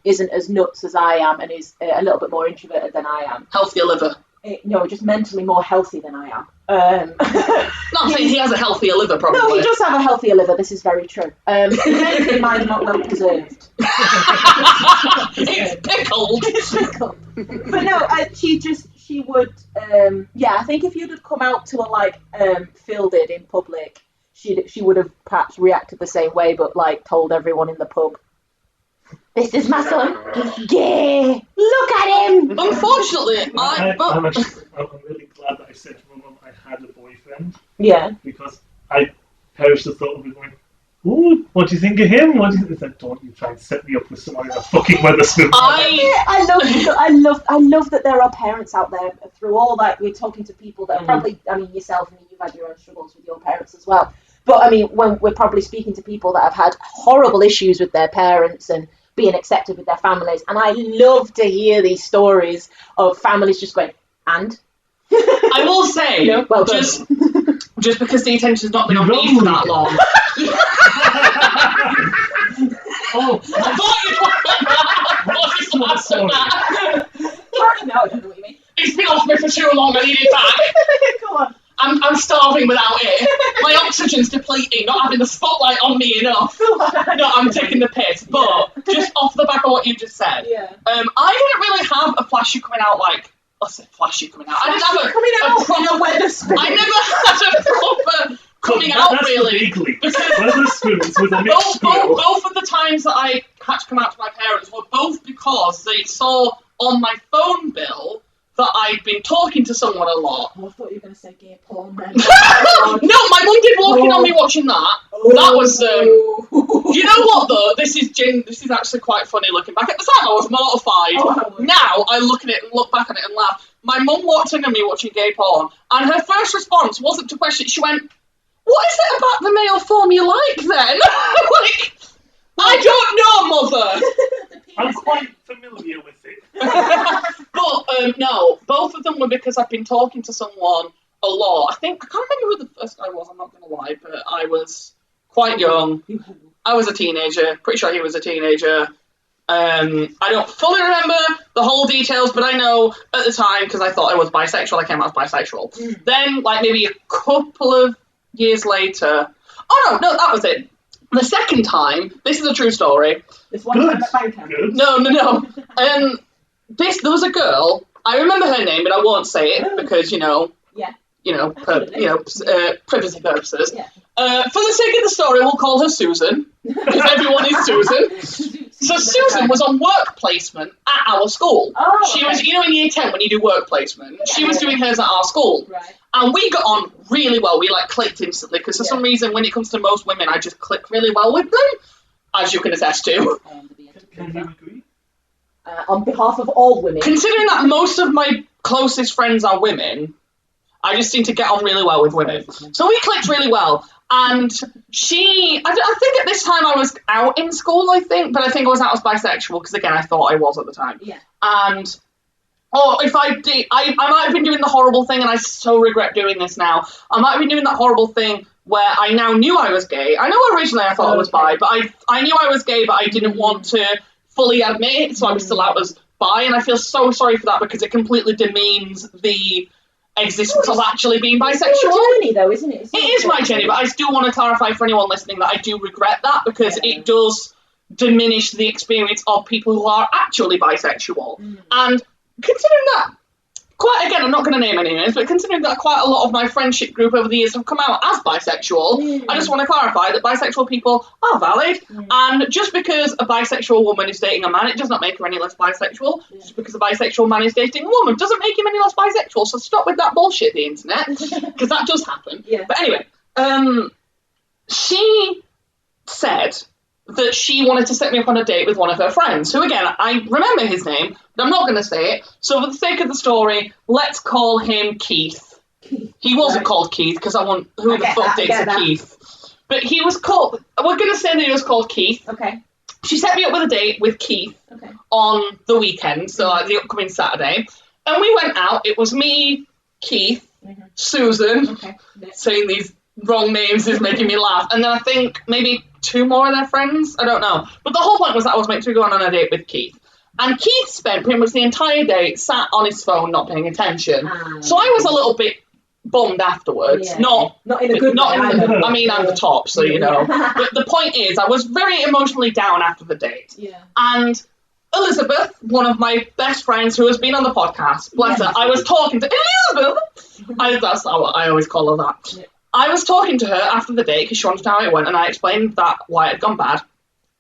isn't as nuts as I am and is a little bit more introverted than I am. Healthier liver. No, just mentally more healthy than I am. Not saying he has a healthier liver, probably. No, he does have a healthier liver. This is very true. His mind not well preserved. It's pickled. It's pickled. But no, she would. I think if you'd have come out to her like fielded in public, she would have perhaps reacted the same way, but like told everyone in the pub, "This is my son. He's gay. Look at him." Unfortunately, I'm really glad that I said to my mum I had a boyfriend. Yeah. Because I perished the thought of it going, ooh, what do you think of him? What do you think? It's like, don't you try and set me up with someone in a fucking Wetherspoon. I love that there are parents out there through all that. We're talking to people that are probably, I mean, yourself, and you've had your own struggles with your parents as well. But I mean, when we're probably speaking to people that have had horrible issues with their parents and being accepted with their families, and I love to hear these stories of families just going, and? I will say, just because the attention's not been on me for that long. Oh, I thought you'd want to No, I don't know what you mean. It's been off me for too long, I need it back. Go on. I'm starving without it. My oxygen's depleting, not having the spotlight on me enough. No, I'm taking the piss. But just off the back of what you just said, I didn't really have a flashy coming out like. I said flashy coming out. I didn't have a proper Wetherspoon. I never had a proper coming out really. Wetherspoons with a mixed both of the times that I had to come out to my parents were both because they saw on my phone bill that I'd been talking to someone a lot. Oh, I thought you were going to say gay porn then. No, my mum did walk in on me watching that. That was, you know what though? This is actually quite funny looking back. At the time I was mortified. Now I look back at it and laugh. My mum walked in on me watching gay porn, and her first response wasn't to question. She went, "What is it about the male form you like then?" Like, I don't know, mother. I'm quite familiar with it. But no, both of them were because I've been talking to someone a lot. I can't remember who the first guy was, I'm not going to lie, but I was quite young. I was a teenager, pretty sure he was a teenager. I don't fully remember the whole details, but I know at the time, because I thought I was bisexual, I came out as bisexual. Then, like maybe a couple of years later, no, that was it. The second time, this is a true story. This one time at bank camp. No. There was a girl. I remember her name, but I won't say it because privacy purposes. Yeah. For the sake of the story, we'll call her Susan because everyone is Susan. So Susan was on work placement at our school. Oh, she was, in year 10 when you do work placement, she was doing hers at our school. Right. And we got on really well. We clicked instantly because for some reason, when it comes to most women, I just click really well with them, as you can attest to. Can you agree? On behalf of all women. Considering that most of my closest friends are women, I just seem to get on really well with women. So we clicked really well. And I think at this time I was out in school, but I think I was out as bisexual because, again, I thought I was at the time. Yeah. And, if I did, I might have been doing the horrible thing, and I so regret doing this now. I might have been doing that horrible thing where I now knew I was gay. I know originally I thought I was bi, but I knew I was gay, but I didn't want to fully admit it, so I was still out as bi, and I feel so sorry for that because it completely demeans the existence of actually being bisexual. It's your journey, though, isn't it? It is my journey, but I still want to clarify for anyone listening that I do regret that because it does diminish the experience of people who are actually bisexual. And considering that, I'm not going to name any names, but considering that quite a lot of my friendship group over the years have come out as bisexual, I just want to clarify that bisexual people are valid, and just because a bisexual woman is dating a man, it does not make her any less bisexual. Just because a bisexual man is dating a woman doesn't make him any less bisexual, so stop with that bullshit, the internet, because that does happen. But anyway, she said that she wanted to set me up on a date with one of her friends, who, again, I remember his name, but I'm not going to say it. So for the sake of the story, let's call him Keith. He wasn't called Keith, because who the fuck dates a Keith? But he was called, we're going to say that he was called Keith. Okay. She set me up with a date with Keith on the weekend, so like the upcoming Saturday. And we went out. It was me, Keith, Susan, saying these wrong names is making me laugh. And then I think maybe 2 more of their friends. I don't know. But the whole point was that I was meant to be going on a date with Keith. And Keith spent pretty much the entire day sat on his phone not paying attention. So I was a little bit bummed afterwards. Yeah. Not in a good way. I mean, I'm the top, so you know. But the point is, I was very emotionally down after the date. Yeah. And Elizabeth, one of my best friends who has been on the podcast, bless her, I was talking to Elizabeth. That's how I always call her that. Yeah. I was talking to her after the date because she wanted to know how it went, and I explained that why it had gone bad.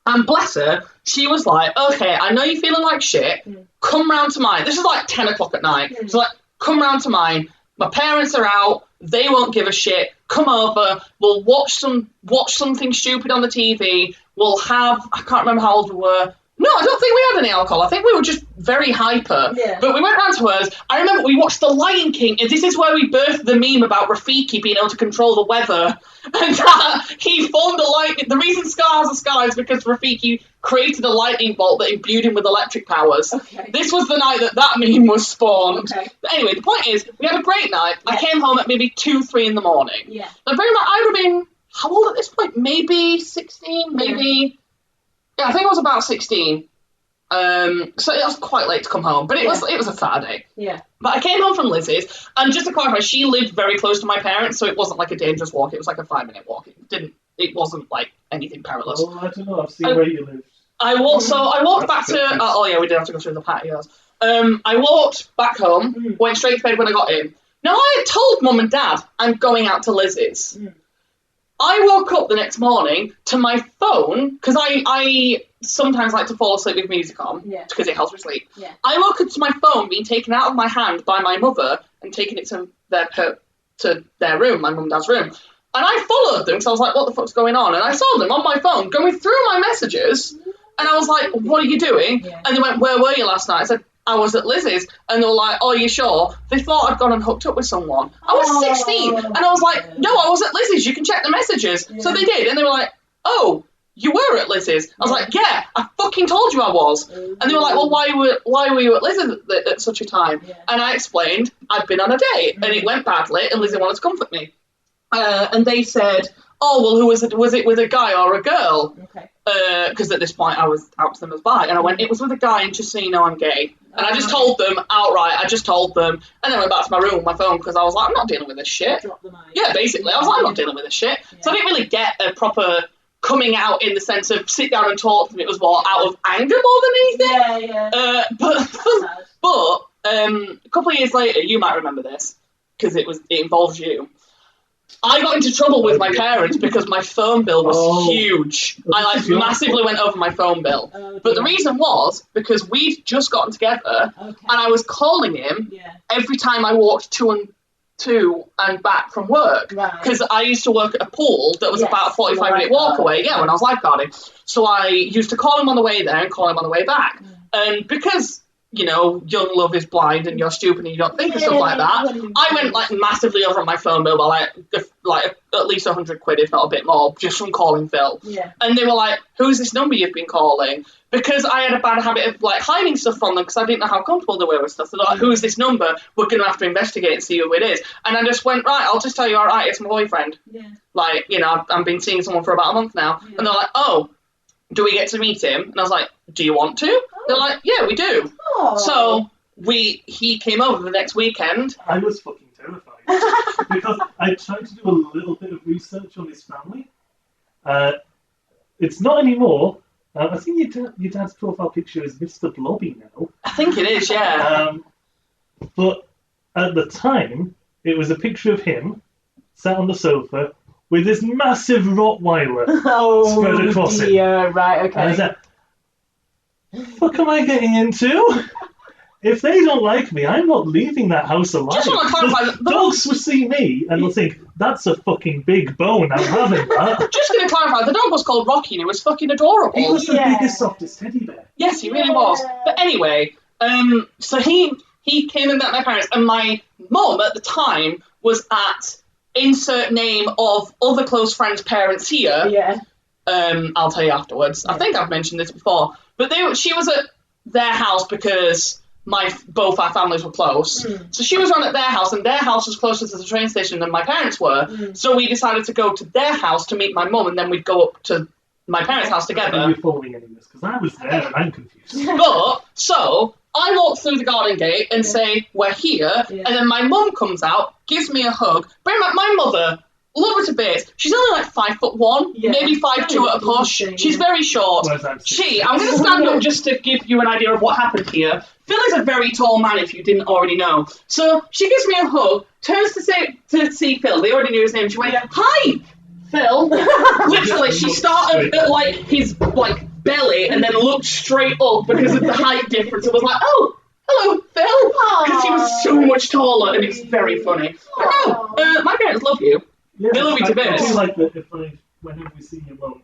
And bless her, she was like, okay, I know you're feeling like shit. Come round to mine. This is like 10 o'clock at night. She's like, come round to mine. My parents are out. They won't give a shit. Come over. We'll watch something stupid on the TV. We'll have, I can't remember how old we were. No, I don't think we had any alcohol. I think we were just very hyper. Yeah. But we went round to hers. I remember we watched The Lion King, and this is where we birthed the meme about Rafiki being able to control the weather. And he formed a lightning. The reason Scar has a scar is because Rafiki created a lightning bolt that imbued him with electric powers. Okay. This was the night that meme was spawned. Okay. But anyway, the point is, we had a great night. Yeah. I came home at maybe 2, 3 in the morning. Yeah. And very much, I would have been, how old at this point? Maybe 16, maybe... Yeah, I think I was about 16. So it was quite late to come home, but it was a Saturday. Yeah. But I came home from Lizzie's, and just to clarify, she lived very close to my parents, so it wasn't like a dangerous walk. It was like a 5-minute walk. It wasn't like anything perilous. Oh, I don't know. I've seen where you lived. I walked back to. We did have to go through the patios. I walked back home, went straight to bed when I got in. Now I had told Mum and Dad I'm going out to Lizzie's. I woke up the next morning to my phone, because I sometimes like to fall asleep with music on, because it helps me sleep. Yeah. I woke up to my phone being taken out of my hand by my mother and taken it to their room, my mum and dad's room. And I followed them, because I was like, what the fuck's going on? And I saw them on my phone going through my messages, and I was like, what are you doing? Yeah. And they went, where were you last night? I said, I was at Lizzie's. And they were like, oh, you sure? They thought I'd gone and hooked up with someone. I was 16. And I was like, no, I was at Lizzie's. You can check the messages. Yeah. So they did. And they were like, oh, you were at Lizzie's? I was like, yeah, I fucking told you I was. And they were like, well, why were you at Lizzie's at such a time? Yeah. And I explained I'd been on a date and it went badly and Lizzie wanted to comfort me. And they said, oh, well, who was it? Was it with a guy or a girl? Okay. Because at this point I was out to them as bi. And I went, it was with a guy, and just so you know, I'm gay. And I just told them outright. And then I went back to my room with my phone, because I was like, I'm not dealing with this shit. Drop the mic. Yeah, basically. I was like, I'm not dealing with this shit. Yeah. So I didn't really get a proper coming out in the sense of sit down and talk to them. It was more out of anger more than anything. Yeah. But a couple of years later, you might remember this, because it involves you. I got into trouble with my parents because my phone bill was huge. I massively went over my phone bill. But the reason was because we'd just gotten together, and I was calling him every time I walked to and back from work. Because I used to work at a pool that was about a 45-minute walk away, when I was lifeguarding. So I used to call him on the way there and call him on the way back. And because, you know, young love is blind and you're stupid and you don't think of stuff like that, I went like massively over my phone bill by like at least 100 quid, if not a bit more, just from calling Phil. Yeah. And they were like, who's this number you've been calling? Because I had a bad habit of like hiding stuff from them because I didn't know how comfortable they were with stuff. So they're like, who's this number? We're going to have to investigate and see who it is. And I just went, right, I'll just tell you, all right, it's my boyfriend. Yeah. Like, you know, I've been seeing someone for about a month now. Yeah. And they're like, oh, do we get to meet him? And I was like, do you want to? Oh. They're like, yeah, we do. Oh. So he came over the next weekend. I was fucking terrified because I tried to do a little bit of research on his family. It's not anymore. I think your dad's profile picture is Mr. Blobby now. I think it is, yeah. But at the time, it was a picture of him sat on the sofa with this massive Rottweiler spread across him. Right, okay. And I said, what the fuck am I getting into? if they don't like me, I'm not leaving that house alive. Just want to clarify that Dogs will see me and they'll think, that's a fucking big bone, I'm having that. Just going to clarify, the dog was called Rocky and it was fucking adorable. He was the biggest, softest teddy bear. Yes, he really was. But anyway, so he came and met my parents, and my mum at the time was at insert name of other close friends' parents here. Yeah. I'll tell you afterwards. I think I've mentioned this before. But she was at their house because both our families were close. So she was on at their house, and their house was closer to the train station than my parents were. So we decided to go to their house to meet my mum, and then we'd go up to my parents' house together. Are you following any of this? Because I was there and I'm confused. But, so, I walk through the garden gate and say, we're here, and then my mum comes out, gives me a hug. Bear in mind, my mother, love her to bits, she's only like 5'1", maybe 5'2" at a push. She's very short. I'm I'm going to stand up just to give you an idea of what happened here. Phil is a very tall man, if you didn't already know. So she gives me a hug, turns to see Phil. They already knew his name. She went, hi, Phil. Literally, she started at like his belly and then looked straight up because of the height difference. It was like, oh, hello, Phil. Because he was so much taller, and it's very funny. But no, my parents love you. Yeah, They love you to I bits. do like that whenever we see your mum,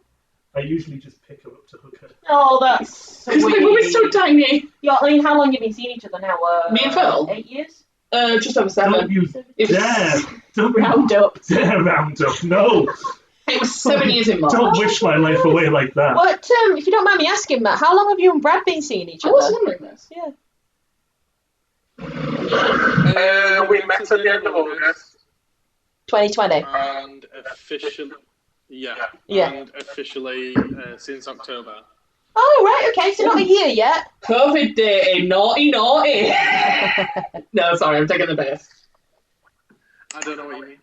I usually just pick her up to hug her. Oh, that's so Because my mum is so tiny. Yeah, I mean, how long have you been seeing each other now? Me and Phil? 8 years? Just over 7. Don't you dare! Don't Round up. dare round up, no! It was 7 years in March. Don't wish my life away like that. But if you don't mind me asking, Matt, how long have you and Brad been seeing each I other? was wondering this. Yeah. We met at the end of August. 2020. And officially, and officially since October. Oh, right, okay, so not a year yet. COVID dating, naughty. No, sorry, I'm taking the piss. I don't know what you mean.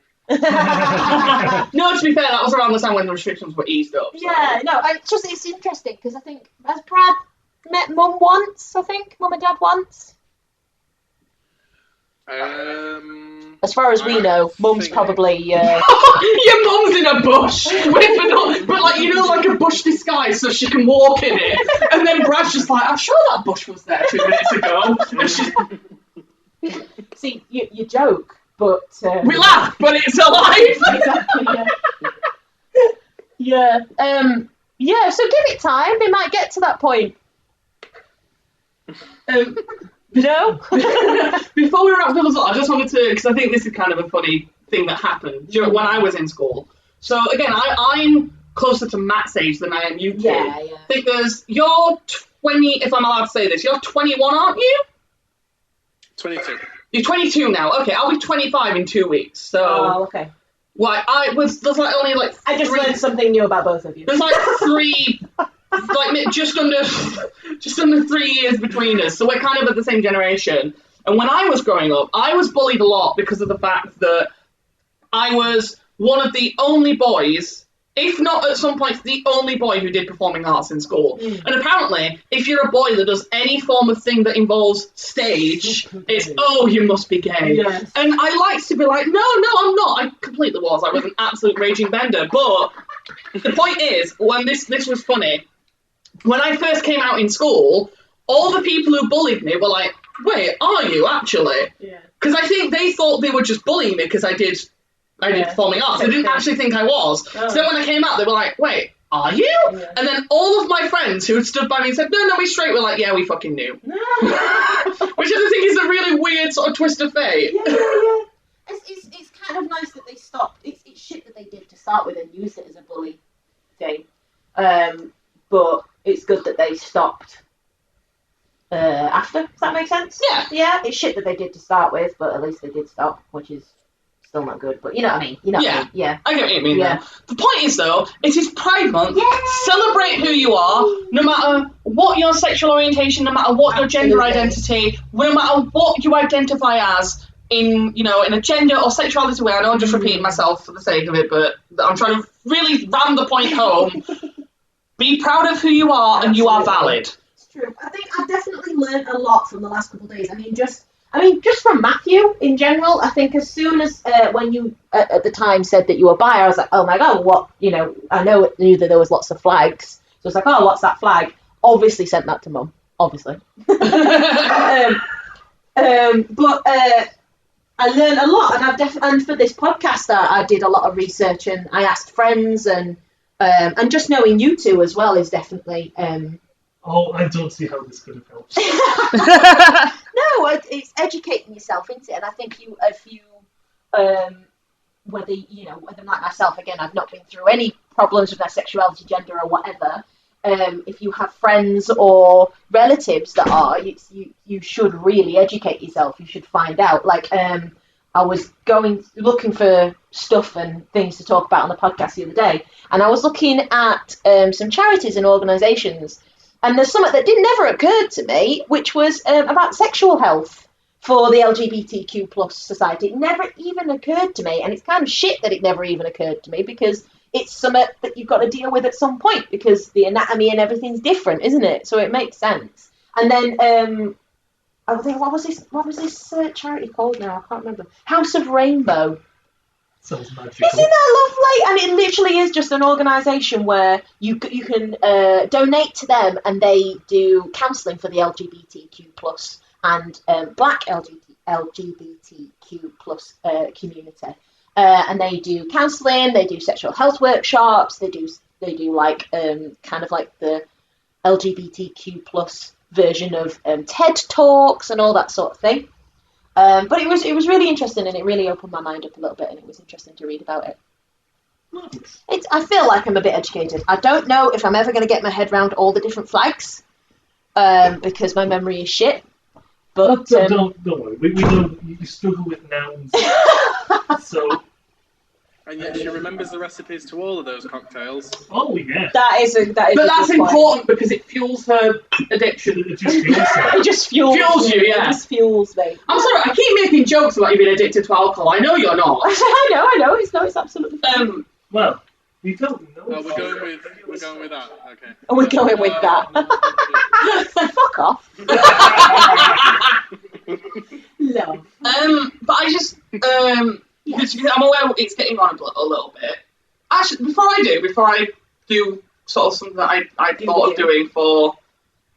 No, to be fair, that was around the time when the restrictions were eased up. So. Yeah, no, it's interesting because I think, has Brad met Mum once, I think? Mum and Dad once? As far as we know, Mum's probably... Your mum's in a bush, but like, like a bush disguise so she can walk in it. And then Brad's just like, I'm sure that bush was there 2 minutes ago. And she's... See, you joke, but... We laugh, but it's alive! Exactly, yeah. Yeah, so give it time, they might get to that point. No? Before we wrap things up, I just wanted to, because I think this is kind of a funny thing that happened when I was in school. So again, I'm closer to Matt's age than I am you two. Yeah. I think you're 20, if I'm allowed to say this, you're 21, aren't you? 22. You're 22 now. Okay, I'll be 25 in 2 weeks. So, okay. Like, there's like only like I just learned something new about both of you. There's like 3, like just under 3 years between us, so we're kind of at the same generation. And when I was growing up, I was bullied a lot because of the fact that I was one of the only boys, if not at some point the only boy who did performing arts in school. And apparently, if you're a boy that does any form of thing that involves stage, it's, oh, you must be gay. Yes. And I liked to be like, no, I'm not. I completely was. I was an absolute raging bender. But the point is, when this was funny, when I first came out in school, all the people who bullied me were like, wait, are you actually? Yeah. Because I think they thought they were just bullying me because I did performing arts. They didn't actually think I was. Oh. So then when I came out, they were like, wait, are you? Yeah. And then all of my friends who had stood by me and said, no, we straight, were like, yeah, we fucking knew. Which I think is a really weird sort of twist of fate. Yeah. It's kind of nice that they stopped. It's shit that they did to start with and used it as a bully thing. But it's good that they stopped after. Does that make sense? Yeah. Yeah, it's shit that they did to start with, but at least they did stop, which is still not good. But you know what I mean? You know what I mean? Yeah. I get what you mean, Yeah. though. The point is, though, it is Pride Month. Yeah. Celebrate who you are, no matter what your sexual orientation, no matter what your gender Absolutely. identity, no matter what you identify as in a gender or sexuality way. I know I'm just repeating myself for the sake of it, but I'm trying to really ram the point home. Be proud of who you are, and you are valid. It's true. I think I've definitely learned a lot from the last couple of days. I mean, just from Matthew in general. I think as soon as when you at the time said that you were bi, I was like, oh my god, what? I knew that there was lots of flags. So it's like, oh, what's that flag? Obviously sent that to Mum. Obviously. But I learned a lot, and for this podcast, I did a lot of research, and I asked friends, and just knowing you two as well is definitely. Oh, I don't see how this could have helped. No, it's educating yourself, isn't it? And I think if you, whether like myself, again, I've not been through any problems with their sexuality, gender, or whatever. If you have friends or relatives that are, you should really educate yourself. You should find out. Like, I was looking for stuff and things to talk about on the podcast the other day, and I was looking at some charities and organisations. And there's something that never occurred to me, which was about sexual health for the LGBTQ plus society. It never even occurred to me, and it's kind of shit that it never even occurred to me, because it's something that you've got to deal with at some point, because the anatomy and everything's different, isn't it? So it makes sense. And then I think what was this charity called now? I can't remember. House of Rainbow. Sounds magical. Isn't that lovely? And it literally is just an organisation where you can donate to them, and they do counselling for the LGBTQ plus and Black LGBTQ plus community, and they do counselling, they do sexual health workshops, they do like kind of like the LGBTQ plus version of TED Talks and all that sort of thing. But it was really interesting, and it really opened my mind up a little bit, and it was interesting to read about it. I feel like I'm a bit educated. I don't know if I'm ever going to get my head around all the different flags, because my memory is shit. But don't worry, we know you struggle with nouns, so. And yet she remembers the recipes to all of those cocktails. Oh yeah. That is. But that's important because it fuels her addiction. It just fuels her. It just fuels you, yeah. It just fuels me. I'm sorry, I keep making jokes about you being addicted to alcohol. I know you're not. I know. It's absolutely fine. Well, we don't know. Oh, we're going with that. Okay. And we're going with that. Fuck off. Love. But I just because I'm aware it's getting on a little bit. Actually, before I do sort of something that I thought of doing for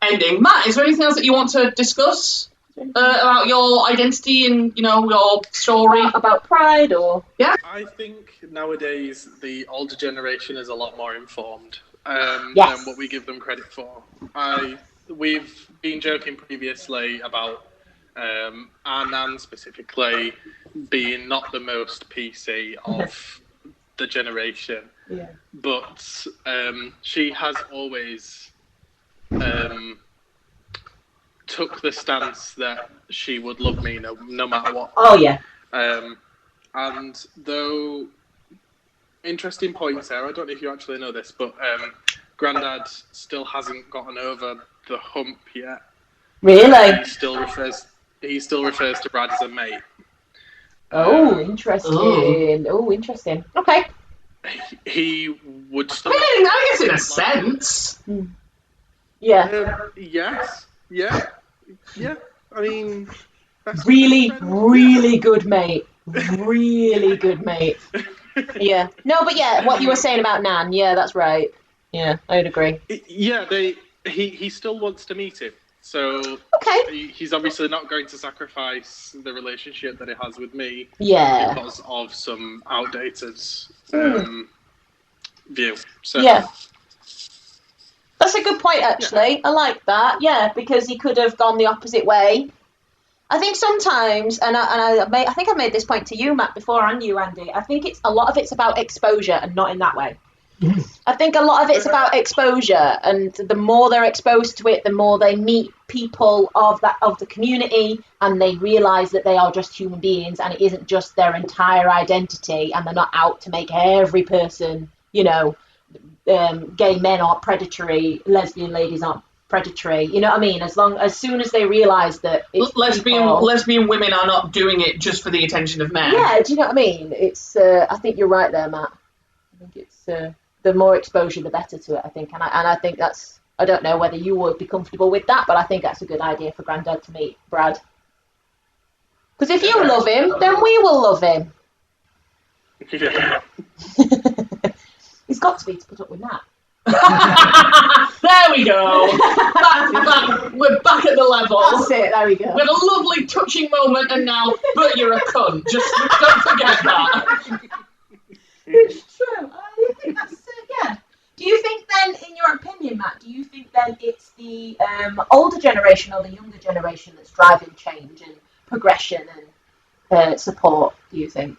ending, Matt, is there anything else that you want to discuss about your identity and your story about pride or? Yeah. I think nowadays the older generation is a lot more informed than what we give them credit for. We've been joking previously about our Nan specifically being not the most PC of the generation, but she has always took the stance that she would love me no matter what. Oh yeah. And though interesting point, Sarah, I don't know if you actually know this, but Grandad still hasn't gotten over the hump yet. Really? He still refers to Brad as a mate. Oh, interesting. Oh, interesting. Okay. He would still. I guess in a sense. Yeah. Yes. Yeah. I mean, that's really good mate. Really good mate. Yeah. No, but yeah, what you were saying about Nan, yeah, that's right. Yeah, I'd agree. Yeah, he still wants to meet him. So he's obviously not going to sacrifice the relationship that he has with me because of some outdated view. So yeah. That's a good point, actually. Yeah. I like that. Yeah, because he could have gone the opposite way. I think sometimes, and I think I've made this point to you, Matt, before, and you, Andy. I think a lot of it's about exposure, and not in that way. I think a lot of it's about exposure, and the more they're exposed to it, the more they meet people of the community, and they realise that they are just human beings, and it isn't just their entire identity, and they're not out to make every person, gay men aren't predatory, lesbian ladies aren't predatory. You know what I mean? As soon as they realise that lesbian women are not doing it just for the attention of men. Yeah, do you know what I mean? It's I think you're right there, Matt. I think it's the more exposure, the better to it. I think, and I think that's. I don't know whether you would be comfortable with that, but I think that's a good idea for Grandad to meet Brad. Because if you love him, then we will love him. Yeah. He's got to be to put up with that. There we go. We're back at the level. That's it, there we go. We had a lovely touching moment and now, but you're a cunt. Just don't forget that. It's true. I think that's yeah. Do you think then, in your opinion, Matt, do you think then it's the older generation or the younger generation that's driving change and progression and support, do you think?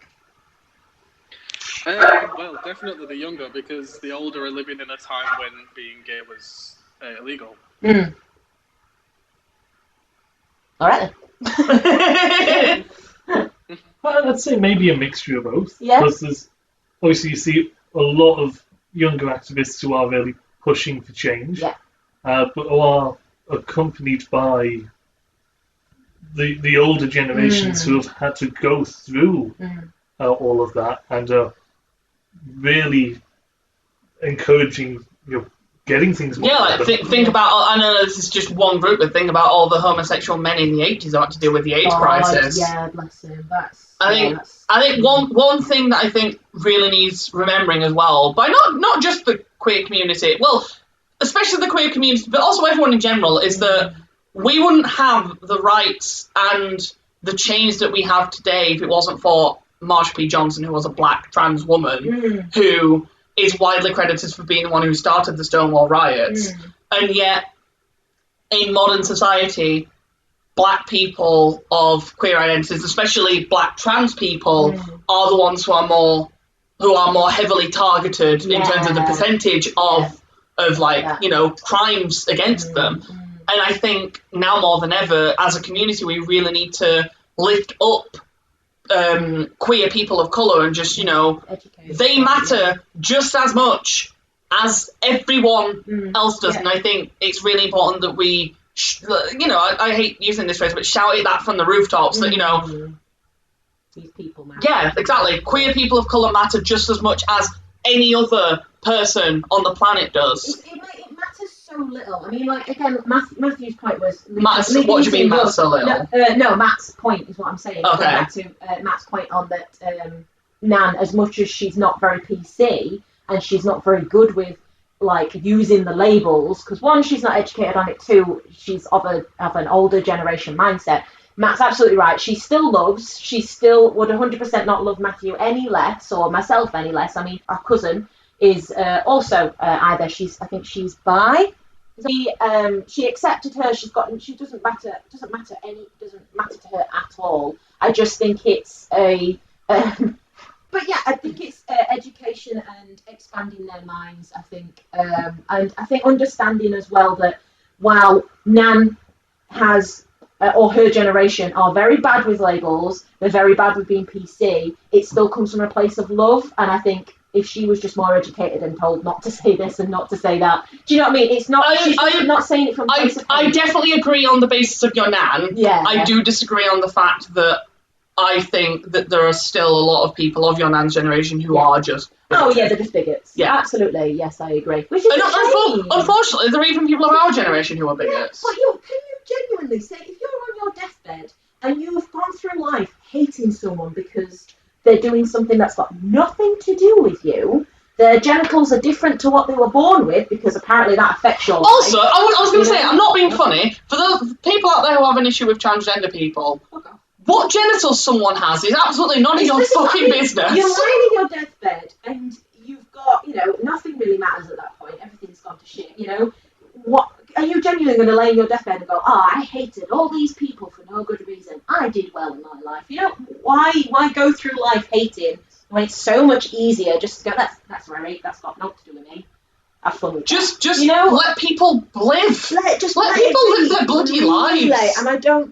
Well, definitely the younger, because the older are living in a time when being gay was illegal. All right then. Well, I'd say maybe a mixture of both. Yeah. Because there's obviously you see a lot of younger activists who are really pushing for change, Yeah. but who are accompanied by the older generations who have had to go through all of that and are really encouraging getting things more. Yeah, like think about. I know this is just one group, but think about all the homosexual men in the 80s who had to deal with the AIDS crisis. Yeah, bless him. I think one thing that I think really needs remembering as well, by not just the queer community, well, especially the queer community, but also everyone in general, is that we wouldn't have the rights and the change that we have today if it wasn't for Marsha P. Johnson, who was a black trans woman who is widely credited for being the one who started the Stonewall riots. And yet, in modern society, black people of queer identities, especially black trans people, are the ones who are more heavily targeted in terms of the percentage of crimes against them. And I think now more than ever, as a community, we really need to lift up queer people of colour and just, they matter just as much as everyone else does. And I think it's really important that we, I hate using this phrase, but shout that from the rooftops that, these people matter. Yeah, exactly. Queer people of colour matter just as much as any other person on the planet does. It matters so little. I mean, like, again, Matthew's point was... What do you mean matters so little? No, Matt's point is what I'm saying. Okay. Back to Matt's point on that Nan, as much as she's not very PC and she's not very good with, like, using the labels, because one, she's not educated on it, two, she's of an older generation mindset. Matt's absolutely right. She still would 100% not love Matthew any less, or myself any less. I mean, our cousin is also I think she's bi. She accepted her. She doesn't matter to her at all. I just think it's but yeah, I think it's education and expanding their minds. I think, and I think understanding as well that while Nan has or her generation are very bad with labels, they're very bad with being PC, it still comes from a place of love. And I think if she was just more educated and told not to say this and not to say that, do you know what I mean? It's not. She's not saying it from. I definitely agree on the basis of your Nan. Yeah. I do disagree on the fact that I think that there are still a lot of people of your Nan's generation who are just. Oh yeah, they're just bigots. Yeah, absolutely. Yes, I agree. Which is a shame. Unfortunately, there are even people of our generation who are bigots. But can you genuinely say, if you're on your deathbed and you've gone through life hating someone because they're doing something that's got nothing to do with you, their genitals are different to what they were born with, because apparently that affects your life. Also, I was going to say, I'm not being funny, for those people out there who have an issue with transgender people, what genitals someone has is absolutely none of your fucking business. You're lying in your deathbed and you've got, nothing really matters at that point. Everything's gone to shit, What are you genuinely going to lay in your deathbed and go, I hated all these people for no good reason. I did well in my life. Why go through life hating when it's so much easier just to go, that's right, that's got nothing to do with me. Have fun with just let people live. Let people live their bloody lives. And I don't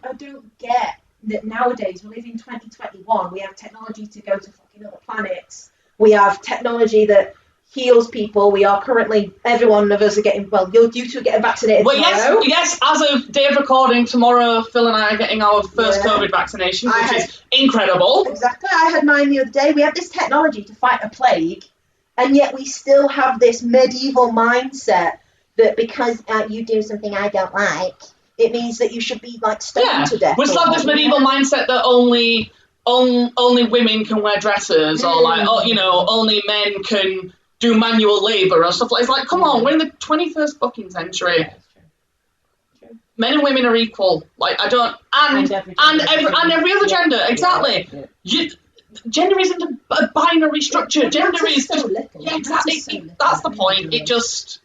get that nowadays we live in 2021. We have technology to go to fucking other planets. We have technology that heals people. We are currently, every one of us are getting, you two are getting vaccinated tomorrow. Yes, as of day of recording, tomorrow Phil and I are getting our first COVID vaccination, which is incredible. Exactly. I had mine the other day. We have this technology to fight a plague, and yet we still have this medieval mindset that because you do something I don't like, it means that you should be stoned to death. We still have this medieval mindset that only women can wear dresses, or only men can do manual labour and stuff like. It's like, come on, we're in the 21st fucking century. Yeah, that's true. Men and women are equal. Like I don't, and every other gender, exactly. Yeah. Gender isn't a binary structure. Gender is so little. yeah, exactly. That's the point. It just.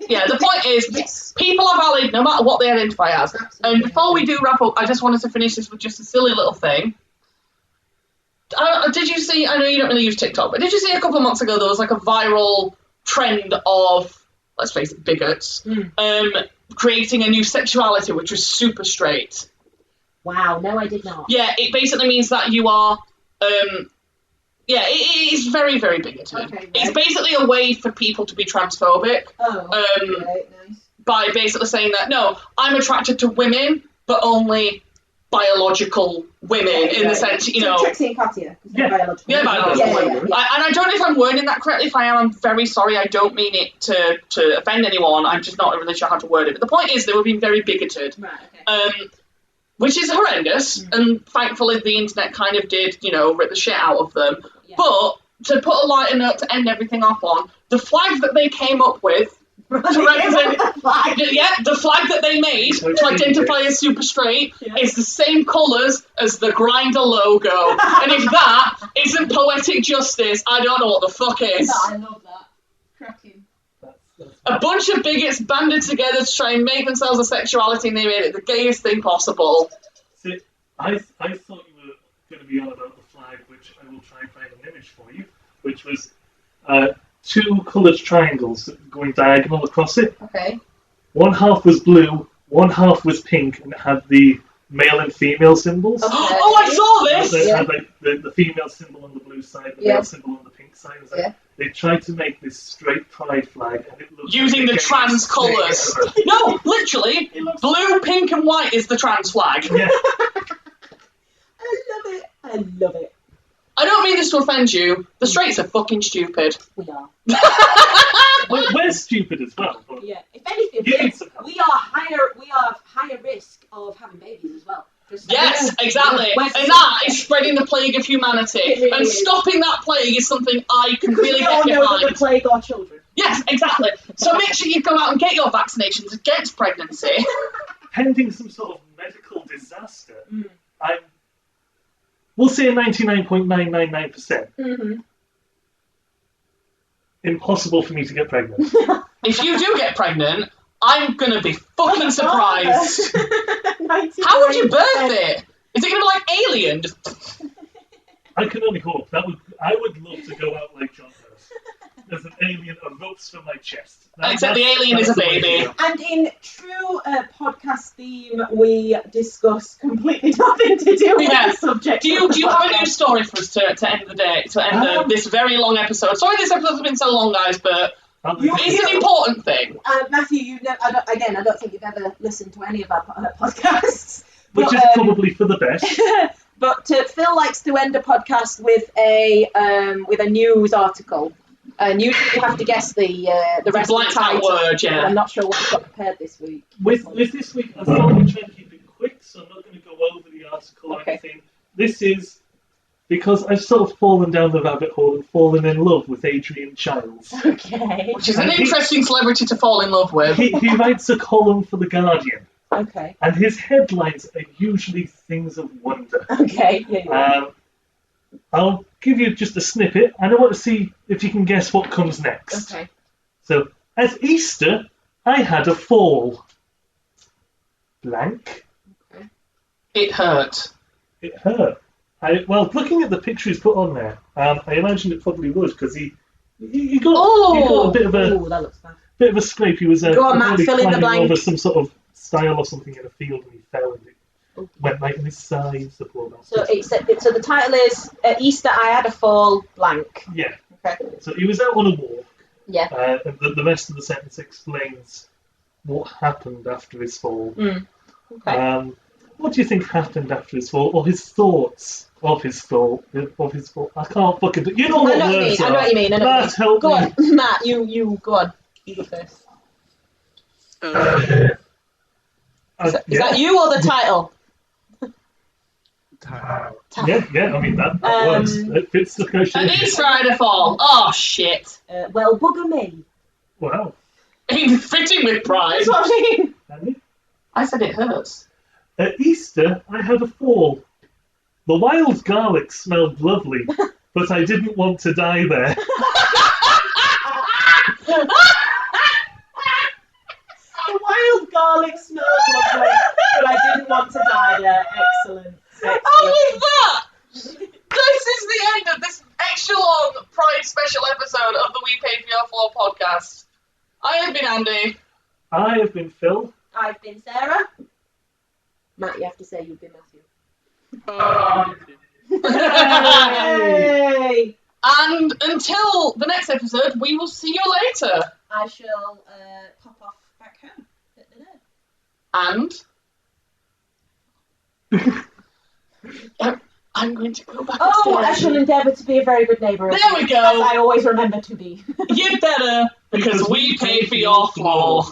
Yeah, the point is, people are valid no matter what they identify as. Absolutely. And before we do wrap up, I just wanted to finish this with just a silly little thing. Did you see, I know you don't really use TikTok, but did you see a couple of months ago there was like a viral trend of, let's face it, bigots, creating a new sexuality which was super straight? Wow, no, I did not. Yeah, it basically means that you are, yeah, it is very, very bigoted. Okay, right. It's basically a way for people to be transphobic. Right, nice. By basically saying that, no, I'm attracted to women, but only biological women, in the sense, you know. Trixie and Katya. Yeah. Biological. Yeah, biological. Yeah. And I don't know if I'm wording that correctly. If I am, I'm very sorry. I don't mean it to offend anyone. I'm just not really sure how to word it. But the point is, they were being very bigoted. Right, okay. Which is horrendous, and thankfully the internet kind of did, you know, rip the shit out of them. Yeah. But to put a lighter note to end everything off on, the flag that they came up with to represent, the flag that they made to identify as super straight is the same colours as the Grindr logo. And if that isn't poetic justice, I don't know what the fuck is. I love that. Cracking. A bunch of bigots banded together to try and make themselves a sexuality, and they made it the gayest thing possible. See, I thought you were going to be on about the flag, which I will try and find an image for you, which was two coloured triangles going diagonal across it. Okay. One half was blue, one half was pink, and it had the male and female symbols. Okay. Oh, I saw this! So it had like the female symbol on the blue side, the male symbol on the pink side. It was like, they tried to make this straight pride flag, and it looked using like the trans colours. No, literally, blue, pink, and white is the trans flag. Yeah. I love it. I don't mean this to offend you. The straights are fucking stupid. We are. We're stupid as well. But Yeah. If anything, you need some help. we are higher risk of having babies as well. Yes, exactly. Where's And the- that is spreading the plague of humanity. It really And is. stopping that plague is something I can really we all get know that the behind. plague our children. Yes, exactly. So make sure you go out and get your vaccinations against pregnancy. Pending some sort of medical disaster, we'll say 99.999%. Mm-hmm. Impossible for me to get pregnant. If you do get pregnant, I'm going to be fucking surprised. 99%. How would you birth it? Is it going to be like Alien? Just... I can only hope. I would love to go out like John Hurst. There's an alien erupts from my chest. Except the alien is a the way to baby. go. And in true podcast theme, we discuss completely nothing to do with Yeah. the subject. Do you have a news story for us to end the day, to end this very long episode? Sorry this episode's been so long, guys, but it's an important thing. Matthew, I don't think you've ever listened to any of our podcasts. Which is probably for the best. But Phil likes to end a podcast with a news article. And usually you have to guess the rest of the title. Word, yeah. I'm not sure what we've got prepared this week. With this week, I thought we'd try and keep it quick, so I'm not going to go over the article or anything. This is because I've sort of fallen down the rabbit hole and fallen in love with Adrian Childs. Okay. Which is an interesting celebrity to fall in love with. He writes a column for The Guardian. Okay. And his headlines are usually things of wonder. Okay. Yeah. I'll give you just a snippet, and I want to see if you can guess what comes next. Okay. So, at Easter, I had a fall. Blank. Okay. It hurt. It hurt. Well, looking at the picture he's put on there, I imagine it probably would, because he got a bit of that looks bad. a scrape. He was Go on, Matt, fill in the climbing blank. over some sort of stile or something in a field, and he fell, and it went right in his sides. The poor man. So so the title is At Easter I Had a Fall, blank. Yeah. Okay. So he was out on a walk. Yeah. And the rest of the sentence explains what happened after his fall. Okay. What do you think happened after his fall, or his thoughts of his fall? I can't fucking do. You know what words are. I know what you mean. Matt, help go me. on, Matt. You go on. You go first. Uh, Is that you or the title? Yeah, I mean, that works. It fits the crochet. An Easter Rider fall. Oh, shit. Well, bugger me. Wow. Fitting with pride. That's what I mean. Andy? I said it hurts. At Easter, I had a fall. The wild garlic smelled lovely, but I didn't want to die there. The wild garlic smelled lovely, but I didn't want to die there. Excellent. Oh, with that, this is the end of this extra long Pride special episode of the We Pay For Your Floor podcast. I have been Andy. I have been Phil. I've been Sarah. Matt, you have to say you've been Matthew. Hey! And until the next episode, we will see you later. I shall pop off back home at the dinner. And I'm going to go back upstairs. Oh, I shall endeavour to be a very good neighbour. There we go. As I always remember to be. You better, because we pay for your floor.